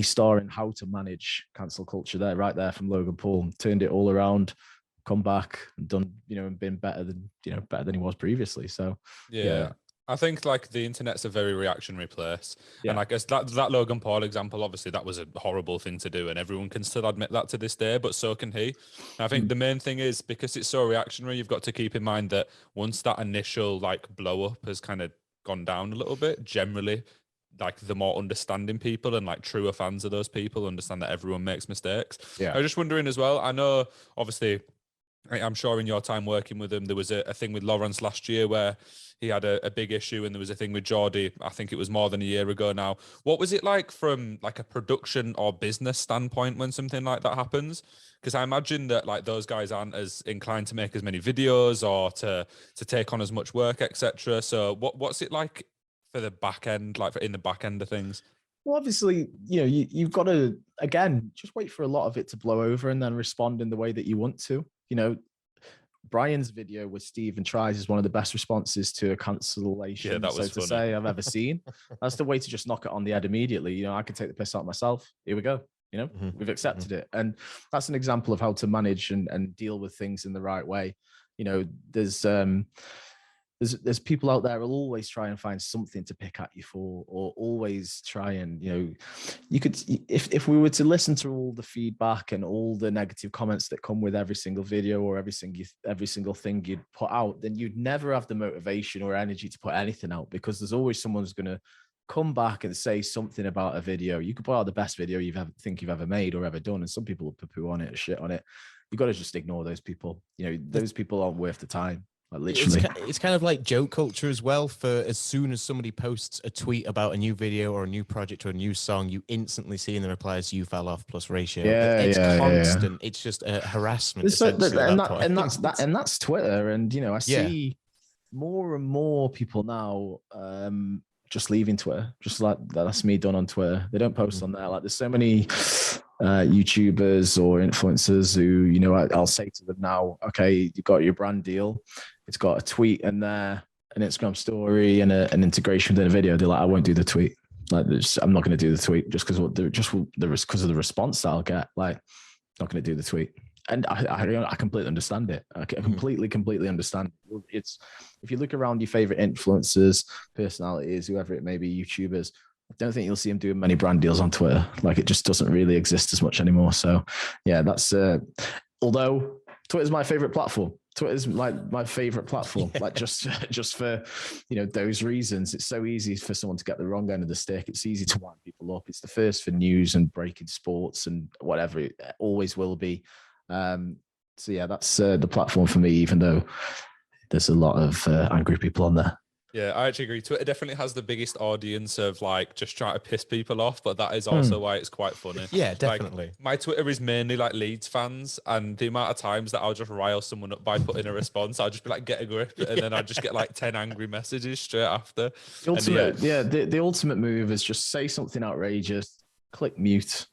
star in how to manage cancel culture there, right there from Logan Paul, turned it all around, come back and done, you know, and been better than he was previously. So yeah. I think like the internet's a very reactionary place. Yeah. And I guess that Logan Paul example, obviously that was a horrible thing to do and everyone can still admit that to this day, but so can he. And I think the main thing is because it's so reactionary, you've got to keep in mind that once that initial like blow up has kind of gone down a little bit, generally like the more understanding people and like truer fans of those people understand that everyone makes mistakes. Yeah. I was just wondering as well, I know obviously I'm sure in your time working with him, there was a thing with Lawrence last year where he had a big issue, and there was a thing with Geordie. I think it was more than a year ago now. What was it like from like a production or business standpoint when something like that happens? Because I imagine that like those guys aren't as inclined to make as many videos or to take on as much work, etc. So what's it like for the back end, like in the back end of things? Well, obviously, you know, you've got to, again, just wait for a lot of it to blow over and then respond in the way that you want to. You know, Brian's video with Steve and Tries is one of the best responses to a cancellation, that was so to funny. say, I've ever seen. That's the way to just knock it on the head immediately. You know, I could take the piss out myself. Here we go. You know, we've accepted it. And that's an example of how to manage and deal with things in the right way. You know, there's people out there who'll always try and find something to pick at you for, or always try and, you know, you could, if we were to listen to all the feedback and all the negative comments that come with every single video or every single thing you'd put out, then you'd never have the motivation or energy to put anything out, because there's always someone who's going to come back and say something about a video. You could put out the best video you've ever made or ever done, and some people will poo-poo on it, shit on it. You've got to just ignore those people. You know, those people aren't worth the time. Like literally, it's kind of like joke culture as well. For as soon as somebody posts a tweet about a new video or a new project or a new song, you instantly see in the replies "you fell off" plus ratio. It's constant. It's just a harassment. And that's Twitter. And you know, I see more and more people now just leaving Twitter. Just like that's me done on Twitter. They don't post on there. Like there's so many YouTubers or influencers who, you know, I'll say to them now, okay, you got your brand deal. It's got a tweet in there, an Instagram story, and an integration within a video. They're like, I won't do the tweet. Like, I'm not going to do the tweet just because of the response that I'll get. Like, not going to do the tweet. And I completely understand it. I completely understand. It's, if you look around your favorite influencers, personalities, whoever it may be, YouTubers, I don't think you'll see them doing many brand deals on Twitter. Like, it just doesn't really exist as much anymore. So yeah, that's although Twitter's my favorite platform. Twitter's my favorite platform. Like just for, you know, those reasons. It's so easy for someone to get the wrong end of the stick. It's easy to wind people up. It's the first for news and breaking sports and whatever. It always will be. So yeah, that's the platform for me, even though there's a lot of angry people on there. Yeah, I actually agree. Twitter definitely has the biggest audience of like just trying to piss people off, but that is also why it's quite funny. Yeah, definitely. Like, my Twitter is mainly like Leeds fans, and the amount of times that I'll just rile someone up by putting a response, I'll just be like, get a grip, and then I just get like 10 angry messages straight after. The ultimate, the ultimate move is just say something outrageous, click mute,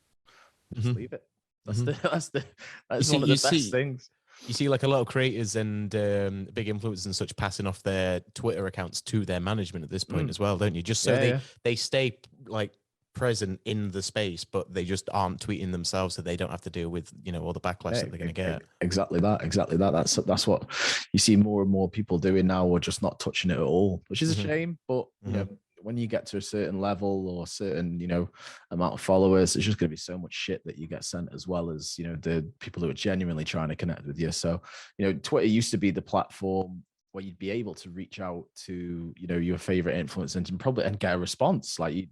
just leave it. That's one of the best things. You see, like a lot of creators and big influencers and such passing off their Twitter accounts to their management at this point as well, don't you? Just so they stay like present in the space, but they just aren't tweeting themselves, so they don't have to deal with, you know, all the backlash that they're going to get. Exactly that. That's what you see more and more people doing now, or just not touching it at all, which is a shame. But you know, when you get to a certain level or certain, amount of followers, there's just going to be so much shit that you get sent, as well as, the people who are genuinely trying to connect with you. So, Twitter used to be the platform where you'd be able to reach out to, your favorite influencers and get a response. Like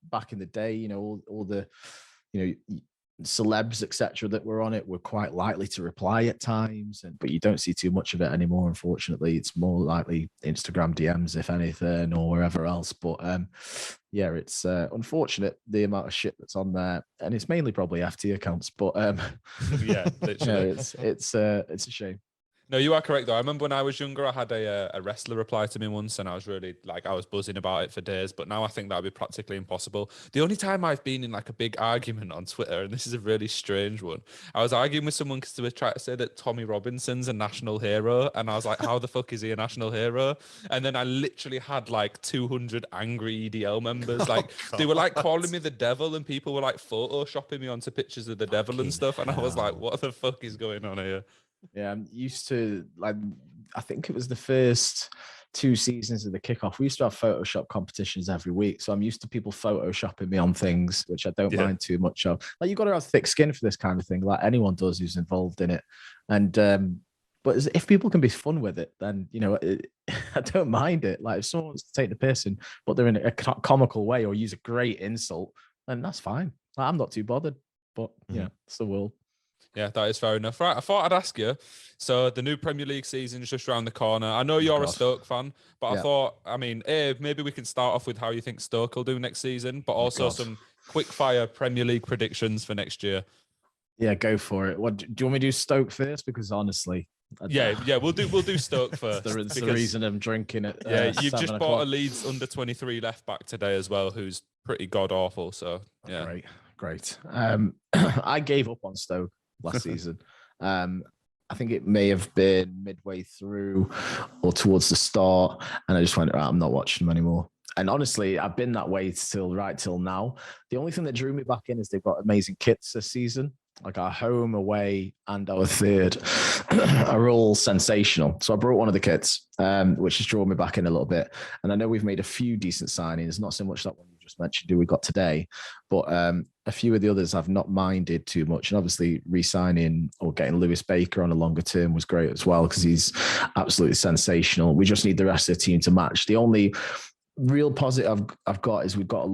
back in the day, all the, celebs, etc., that were on it were quite likely to reply at times, but you don't see too much of it anymore. Unfortunately, it's more likely Instagram DMs, if anything, or wherever else. But yeah, it's unfortunate the amount of shit that's on there, and it's mainly probably FT accounts. But yeah, literally, it's a shame. No, you are correct though. I remember when I was younger, I had a wrestler reply to me once, and I was really I was buzzing about it for days. But now I think that would be practically impossible. The only time I've been in like a big argument on Twitter, and this is a really strange one, I was arguing with someone because they were trying to say that Tommy Robinson's a national hero, and I was like, how the fuck is he a national hero? And then I literally had like 200 angry EDL members. Like they were like calling me the devil, and people were like photoshopping me onto pictures of the devil and stuff. And I was like, what the fuck is going on here? Yeah, I'm used to, I think it was the first 2 seasons of the Kickoff. We used to have Photoshop competitions every week. So I'm used to people Photoshopping me on things, which I don't mind too much of. Like, you've got to have thick skin for this kind of thing, like anyone does who's involved in it. And, but if people can be fun with it, then, I don't mind it. Like, if someone wants to take the piss but they're in a comical way or use a great insult, then that's fine. Like, I'm not too bothered. But, yeah, it's the world. Yeah, that is fair enough. Right, I thought I'd ask you. So the new Premier League season is just around the corner. I know you're a Stoke fan, but I thought, maybe we can start off with how you think Stoke will do next season, but also some quick fire Premier League predictions for next year. Yeah, go for it. What do you want me to do? Stoke first? Because honestly, we'll do Stoke first. That's the reason I'm drinking it. You've just bought a Leeds under 23 left back today as well, who's pretty god awful. So yeah, great. I gave up on Stoke last season. I think it may have been midway through or towards the start, and I just went, I'm not watching them anymore. And honestly, I've been that way till now. The only thing that drew me back in is they've got amazing kits this season. Like our home, away, and our third are all sensational. So I brought one of the kits, which has drawn me back in a little bit. And I know we've made a few decent signings, not so much that one you just mentioned who we got today, but a few of the others I've not minded too much. And obviously re-signing or getting Lewis Baker on a longer term was great as well, because he's absolutely sensational. We just need the rest of the team to match. The only real positive I've got is we've got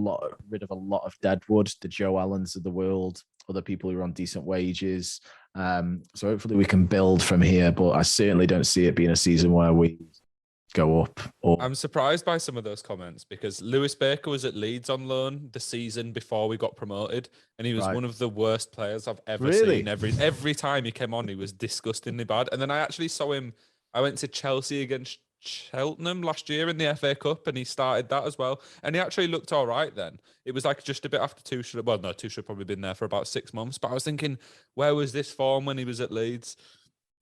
rid of a lot of deadwood, the Joe Allens of the world, other people who are on decent wages. So hopefully we can build from here, but I certainly don't see it being a season where we go up. I'm surprised by some of those comments, because Lewis Baker was at Leeds on loan the season before we got promoted, and he was one of the worst players I've ever seen. Every time he came on, he was disgustingly bad. And then I actually saw him, I went to Chelsea against Cheltenham last year in the FA Cup, and he started that as well, and he actually looked all right then. It was like just a bit after Tuchel. Well, no, Tuchel had probably been there for about 6 months, but I was thinking, where was this form when he was at Leeds?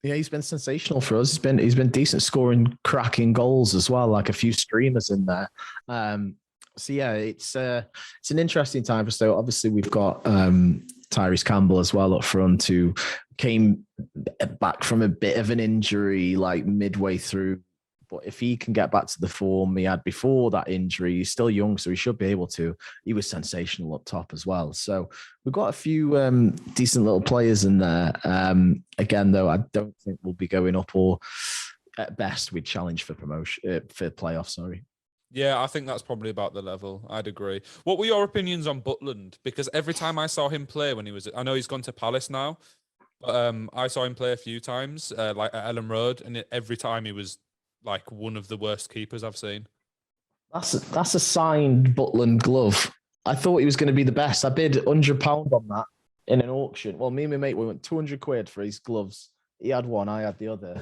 Yeah, he's been sensational for us. He's been decent, scoring cracking goals as well, like a few streamers in there. So yeah, it's an interesting time for Stoke. Obviously, we've got Tyrese Campbell as well up front, who came back from a bit of an injury like midway through. But if he can get back to the form he had before that injury, he's still young, so he should be able to. He was sensational up top as well. So we've got a few decent little players in there. Again, though, I don't think we'll be going up, or at best we'd challenge for promotion, for playoffs. Sorry. Yeah, I think that's probably about the level. I'd agree. What were your opinions on Butland? Because every time I saw him play when he was, I know he's gone to Palace now, but I saw him play a few times, like at Ellen Road, and every time he was like one of the worst keepers I've seen. That's a signed Butland glove. I thought he was going to be the best. I bid £100 on that in an auction. Well, me and my mate, we went 200 quid for his gloves. He had one, I had the other.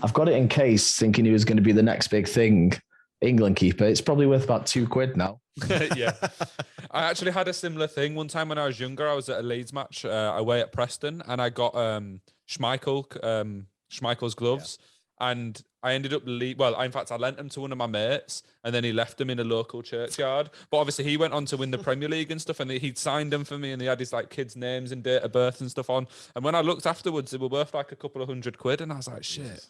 I've got it in case, thinking he was going to be the next big thing. England keeper. It's probably worth about £2 now. Yeah. I actually had a similar thing. One time when I was younger, I was at a Leeds match away at Preston, and I got Schmeichel's gloves. Yeah. And I ended up, in fact, I lent them to one of my mates, and then he left them in a local churchyard. But obviously, he went on to win the Premier League and stuff, and he'd signed them for me, and he had his like kids' names and date of birth and stuff on. And when I looked afterwards, they were worth like a couple of £100, and I was like, shit.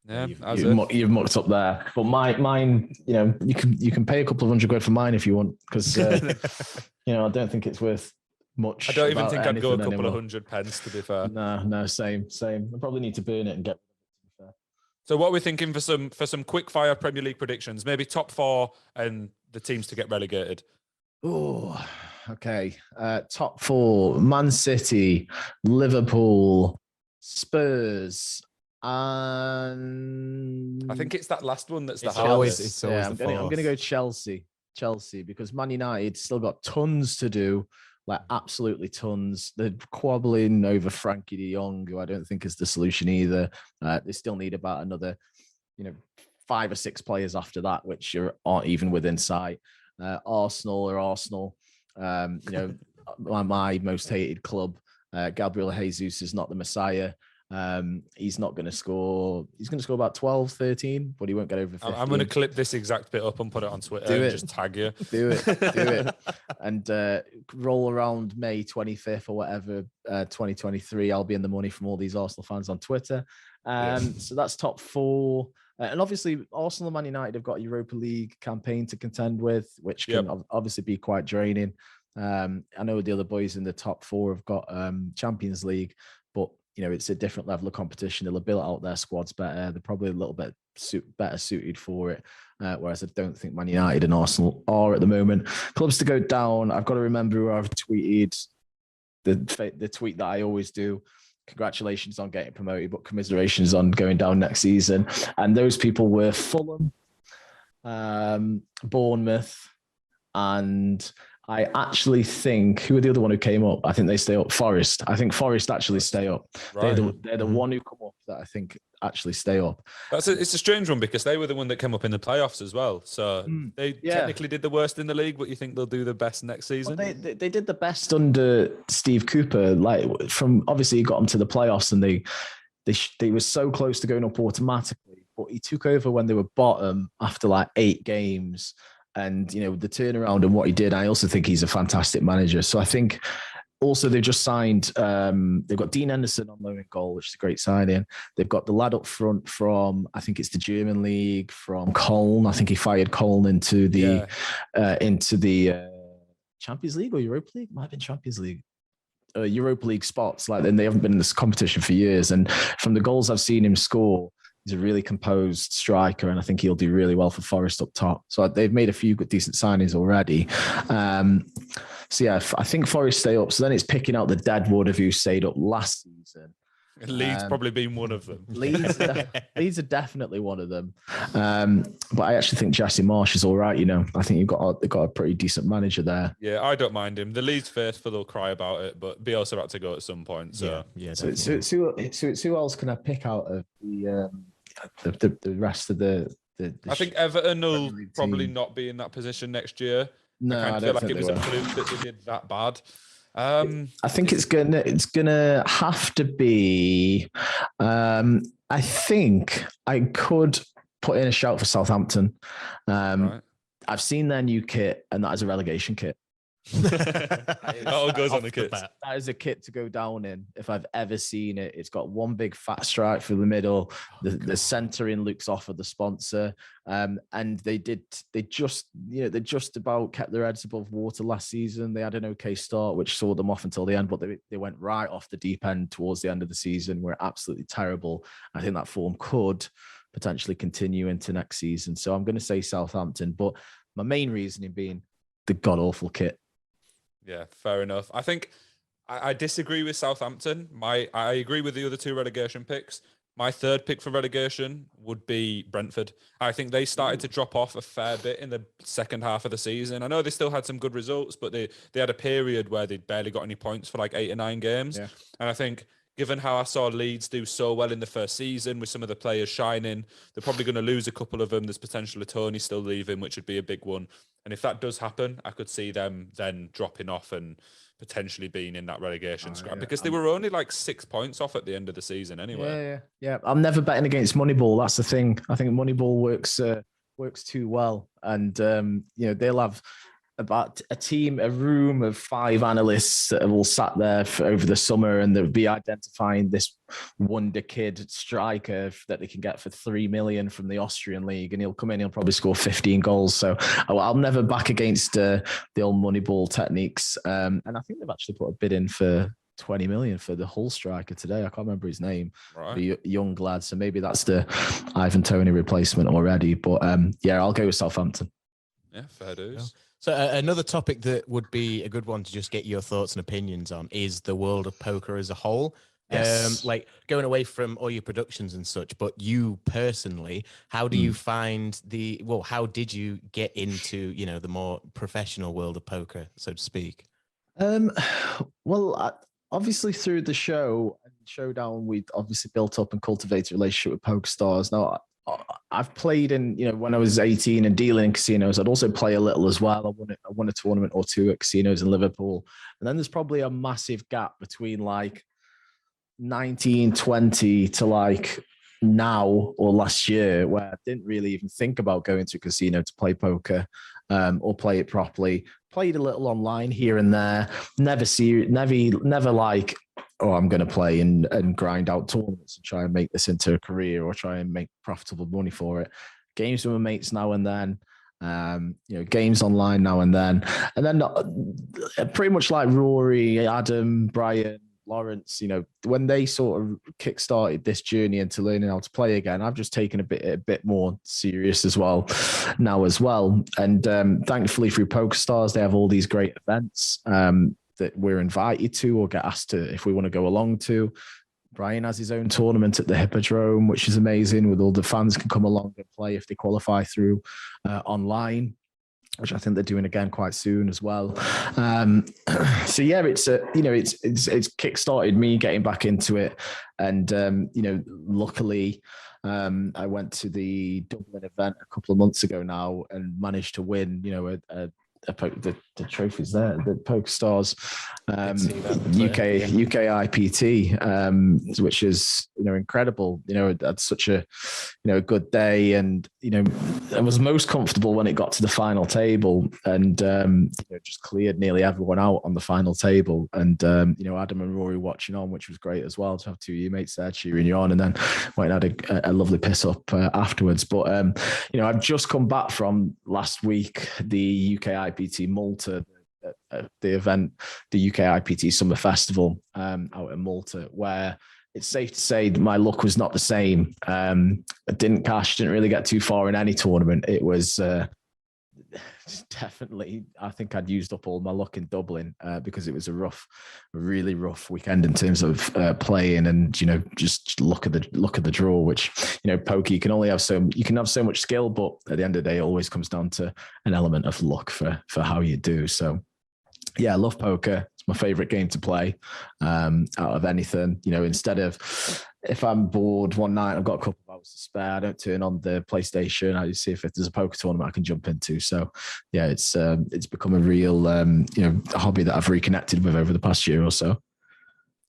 Yeah, you've mucked up there. But mine, you can pay a couple of £100 for mine if you want, because I don't think it's worth much. I don't even think I'd go a couple anymore. of £100, to be fair. No, same. I probably need to burn it and get. So what are we thinking for some quick fire Premier League predictions? Maybe top 4 and the teams to get relegated. Oh, okay. Top 4: Man City, Liverpool, Spurs, and I think it's that last one that's the It's hardest. always I'm going to go Chelsea, because Man United still got tons to do, like absolutely tons. They're quabbling over Frankie de Jong, who I don't think is the solution either. They still need about another, 5 or 6 players after that, which aren't even within sight. Arsenal are Arsenal. My most hated club. Gabriel Jesus is not the Messiah. He's not going to score. He's going to score about 12, 13, but he won't get over 15. I'm going to clip this exact bit up and put it on Twitter and just tag you. Do it. And roll around May 25th or whatever, 2023. I'll be in the money from all these Arsenal fans on Twitter. So that's top 4. And obviously, Arsenal and Man United have got a Europa League campaign to contend with, which can obviously be quite draining. I know the other boys in the top 4 have got Champions League, but it's a different level of competition. They'll have built out their squads better. They're probably a little bit better suited for it. Whereas I don't think Man United and Arsenal are at the moment. Clubs to go down. I've got to remember who I've tweeted the tweet that I always do. Congratulations on getting promoted, but commiserations on going down next season. And those people were Fulham, Bournemouth, and I actually think, who were the other one who came up? I think they stay up. Forest. I think Forest actually stay up. Right. They're the one who come up that I think actually stay up. It's a strange one, because they were the one that came up in the playoffs as well. So they technically did the worst in the league, but you think they'll do the best next season? Well, they did the best under Steve Cooper. Like, from obviously he got them to the playoffs, and they were so close to going up automatically. But he took over when they were bottom after like 8 games. And, the turnaround and what he did, I also think he's a fantastic manager. So I think also they've just signed, they've got Dean Henderson on loan in goal, which is a great signing. They've got the lad up front from, I think it's the German league, from Köln. I think he fired Köln into the Champions League or Europa League. Might have been Champions League. Europa League spots. Like, then they haven't been in this competition for years. And from the goals I've seen him score, he's a really composed striker, and I think he'll do really well for Forest up top. So they've made a few good, decent signings already. I think Forest stay up. So then it's picking out the deadwood of who stayed up last season. Leeds probably being one of them. Leeds are definitely one of them. But I actually think Jesse Marsh is all right. I think they've got a pretty decent manager there. Yeah, I don't mind him. The Leeds faithful will cry about it, but Bielsa had to go at some point. So So who else can I pick out of the rest of the I think Everton will probably not be in that position next year. No, I feel like it was a fluke that they did that bad. I think it's gonna have to be. I think I could put in a shout for Southampton. Right. I've seen their new kit, and that is a relegation kit. It all goes on the kit. That is a kit to go down in if I've ever seen it. It's got one big fat stripe through the middle. The centering looks off of the sponsor. And they just about kept their heads above water last season. They had an okay start, which saw them off until the end, but they went right off the deep end towards the end of the season. Were absolutely terrible. I think that form could potentially continue into next season. So I'm going to say Southampton, but my main reasoning being the god awful kit. Yeah, fair enough. I think I disagree with Southampton. I agree with the other 2 relegation picks. My third pick for relegation would be Brentford. I think they started to drop off a fair bit in the second half of the season. I know they still had some good results, but they had a period where they'd barely got any points for like 8 or 9 games. Yeah. And I think, given how I saw Leeds do so well in the first season with some of the players shining, they're probably going to lose a couple of them. There's potential of Tony still leaving, which would be a big one. And if that does happen, I could see them then dropping off and potentially being in that relegation scrap, because they were only like 6 points off at the end of the season anyway. Yeah. I'm never betting against Moneyball. That's the thing. I think Moneyball works too well, and they'll have about a room of 5 analysts that have all sat there over the summer, and they'll be identifying this wonder kid striker that they can get for 3 million from the Austrian league, and he'll come in, he'll probably score 15 goals. So I'll never back against the old Moneyball techniques. And I think they've actually put a bid in for 20 million for the Hull striker today. I can't remember his name, Right. the young lad. So maybe that's the Ivan Toney replacement already. But yeah, I'll go with Southampton. Yeah, fair dues. So another topic that would be a good one to just get your thoughts and opinions on is the world of poker as a whole. Yes. Like going away from all your productions and such, but you personally, how do you find how did you get into, the more professional world of poker, so to speak? Well, obviously through the show and Showdown, we obviously built up and cultivated a relationship with Poker Stars. Now, I've played in, when I was 18 and dealing in casinos, I'd also play a little as well. I won a tournament or two at casinos in Liverpool. And then there's probably a massive gap between like 19, 20 to like now or last year, where I didn't really even think about going to a casino to play poker or play it properly. Played a little online here and there, never like, oh, I'm going to play and grind out tournaments and try and make this into a career or try and make profitable money for it. Games with my mates now and then, games online now and then. And then pretty much like Rory, Adam, Brian, Lawrence, when they sort of kickstarted this journey into learning how to play again, I've just taken a bit more serious as well now as well. And thankfully through Poker Stars, they have all these great events that we're invited to or get asked to if we want to go along to. Brian has his own tournament at the Hippodrome, which is amazing, with all the fans can come along and play if they qualify through online, which I think they're doing again quite soon as well. So yeah, it's kickstarted me getting back into it. And, luckily I went to the Dublin event a couple of months ago now and managed to win, the trophies there, the Poker Stars UK IPT, which is incredible. That's such a good day, and I was most comfortable when it got to the final table, and just cleared nearly everyone out on the final table, and Adam and Rory watching on, which was great as well to have two of your mates there cheering you on, and then went and had a lovely piss up afterwards. But I've just come back from last week the UK IPT Malta, the event, the UK IPT Summer Festival out in Malta, where it's safe to say that my luck was not the same. I didn't cash, didn't really get too far in any tournament. It was definitely, I think I'd used up all my luck in Dublin because it was a really rough weekend in terms of playing and just look at the draw. Which poker, you can have so much skill, but at the end of the day, it always comes down to an element of luck for how you do. So yeah, I love poker. It's my favorite game to play out of anything. Instead of, if I'm bored one night, I've got a couple of hours to spare, I don't turn on the PlayStation. I just see if there's a poker tournament I can jump into. So yeah, it's become a real hobby that I've reconnected with over the past year or so.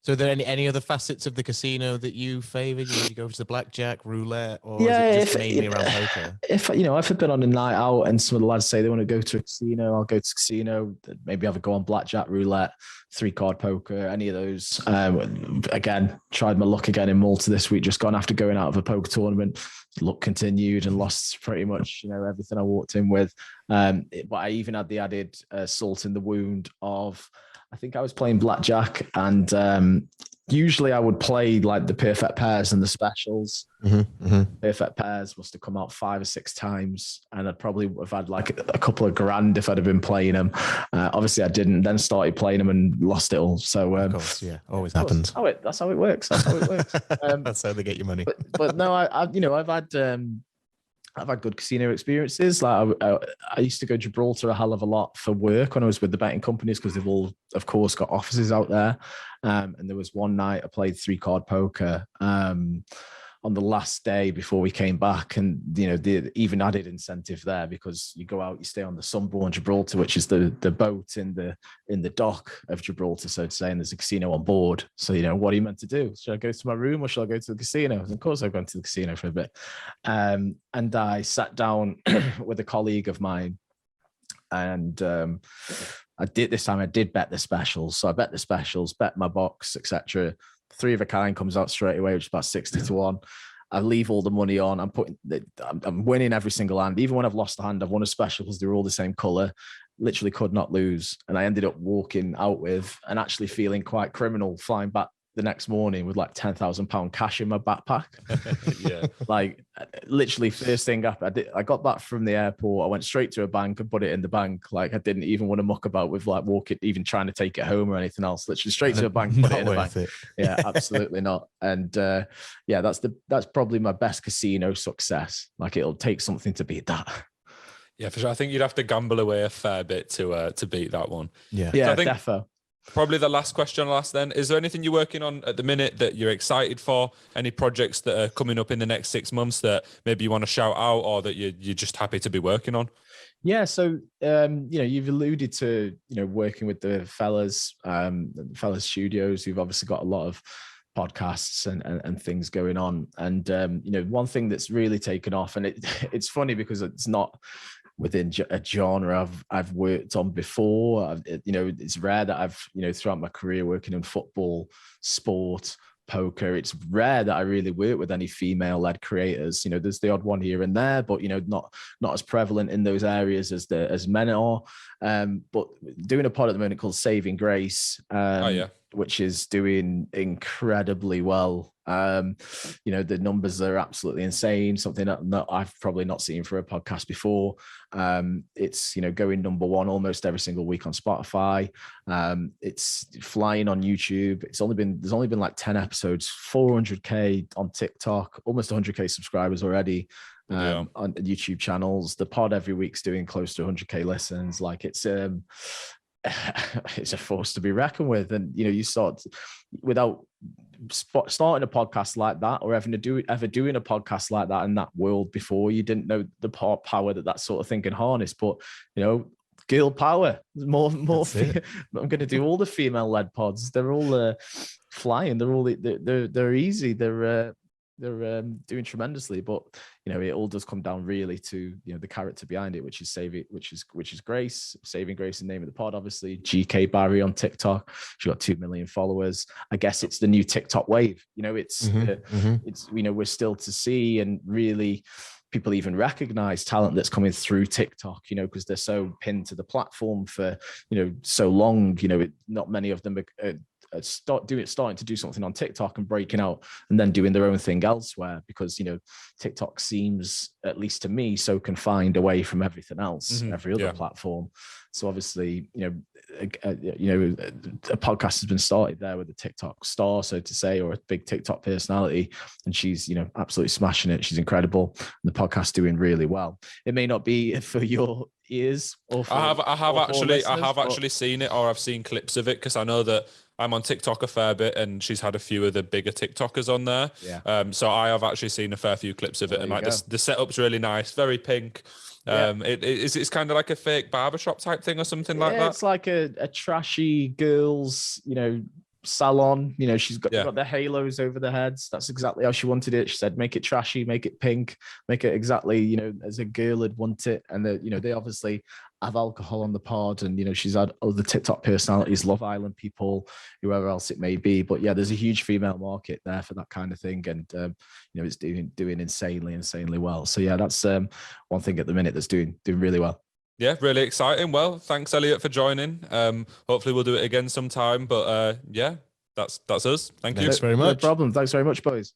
So are there any other facets of the casino that you favor? You go to the blackjack, roulette, or is it just mainly around poker? If I've been on a night out and some of the lads say they want to go to a casino, I'll go to a casino. Maybe have a go on blackjack, roulette, 3-card poker, any of those. Again, tried my luck again in Malta this week. Just gone after going out of a poker tournament. Luck continued and lost pretty much everything I walked in with. But I even had the added salt in the wound of, I think I was playing blackjack, and usually I would play like the perfect pairs and the specials. Perfect pairs must have come out 5 or 6 times, and I'd probably have had like a couple of grand if I'd have been playing them. Obviously I didn't, then started playing them and lost it all. So of course, yeah, always happens. That's how it works. That's how it works. That's how they get your money. But no, I've had good casino experiences. Like I used to go to Gibraltar a hell of a lot for work when I was with the betting companies, because they've all, of course, got offices out there. And there was one night I played 3-card poker on the last day before we came back, and the even added incentive there, because you go out, you stay on the Sunbro in Gibraltar, which is the boat in the dock of Gibraltar, so to say, and there's a casino on board. So what are you meant to do? Should I go to my room or should I go to the casino? And of course I've gone to the casino for a bit, and I sat down with a colleague of mine And I did bet the specials. So I bet the specials, bet my box, etc. 3 of a Kind comes out straight away, which is about 60-1. I leave all the money on. I'm winning every single hand. Even when I've lost a hand, I've won a special because they're all the same color. Literally could not lose. And I ended up walking out with and actually feeling quite criminal, flying back the next morning with like £10,000 cash in my backpack. Yeah. Like literally first thing up, I got back from the airport. I went straight to a bank and put it in the bank. Like I didn't even want to muck about with like walking, even trying to take it home or anything else. Literally straight to a bank, put it in the bank. Yeah, absolutely not. And yeah, that's probably my best casino success. Like it'll take something to beat that. Yeah, for sure. I think you'd have to gamble away a fair bit to beat that one. Yeah, yeah, so I think defo. Probably the last question I'll ask then. Is there anything you're working on at the minute that you're excited for? Any projects that are coming up in the next 6 months that maybe you want to shout out or that you're just happy to be working on? Yeah, so you've alluded to working with the fellas studios who've obviously got a lot of podcasts and things going on. And one thing that's really taken off, and it's funny because it's not within a genre I've worked on before. It's rare that I've throughout my career working in football, sport, poker, it's rare that I really work with any female-led creators. There's the odd one here and there, but not as prevalent in those areas as men are. But doing a pod at the moment called Saving Grace, which is doing incredibly well. The numbers are absolutely insane, something that I've probably not seen for a podcast before. It's going number 1 almost every single week on Spotify. It's flying on YouTube. There's only been like 10 episodes, 400k on TikTok, almost 100k subscribers already on YouTube channels. The pod every week's doing close to 100k listens. Like it's a force to be reckoned with. And you start without starting a podcast like that or ever doing a podcast like that in that world before, you didn't know the power that sort of thing can harness. But girl power, more I'm going to do all the female-led pods. They're all flying. They're easy. They're doing tremendously, but it all does come down really to the character behind it, which is Grace. Saving Grace, the name of the pod, obviously. GK Barry on TikTok. She's got 2 million followers. I guess it's the new TikTok wave. It's we're still to see, and really people even recognize talent that's coming through TikTok, because they're so pinned to the platform for so long. Not many of them are starting to do something on TikTok and breaking out and then doing their own thing elsewhere, because TikTok seems, at least to me, so confined away from everything else, every other platform. So obviously a podcast has been started there with a TikTok star, so to say, or a big TikTok personality, and she's absolutely smashing it. She's incredible, and the podcast's doing really well. It may not be for your ears or for, I have actually seen it, or I've seen clips of it, because I know that I'm on TikTok a fair bit, and she's had a few of the bigger TikTokers on there. Yeah. So I have actually seen a fair few clips of it, and like the setup's really nice, very pink. It's kind of like a fake barbershop type thing or something like that. It's like a trashy girls, salon. She's got the halos over the heads. That's exactly how she wanted it. She said, make it trashy, make it pink, make it exactly as a girl would want it. And they obviously have alcohol on the pod, and she's had other TikTok personalities, Love Island people, whoever else it may be. But yeah, there's a huge female market there for that kind of thing, and it's doing insanely well. So yeah, that's one thing at the minute that's doing really well. Yeah, really exciting. Well, thanks, Elliot, for joining. Hopefully we'll do it again sometime. But yeah, that's us. Thank you. Thanks very much. No problem. Thanks very much, boys.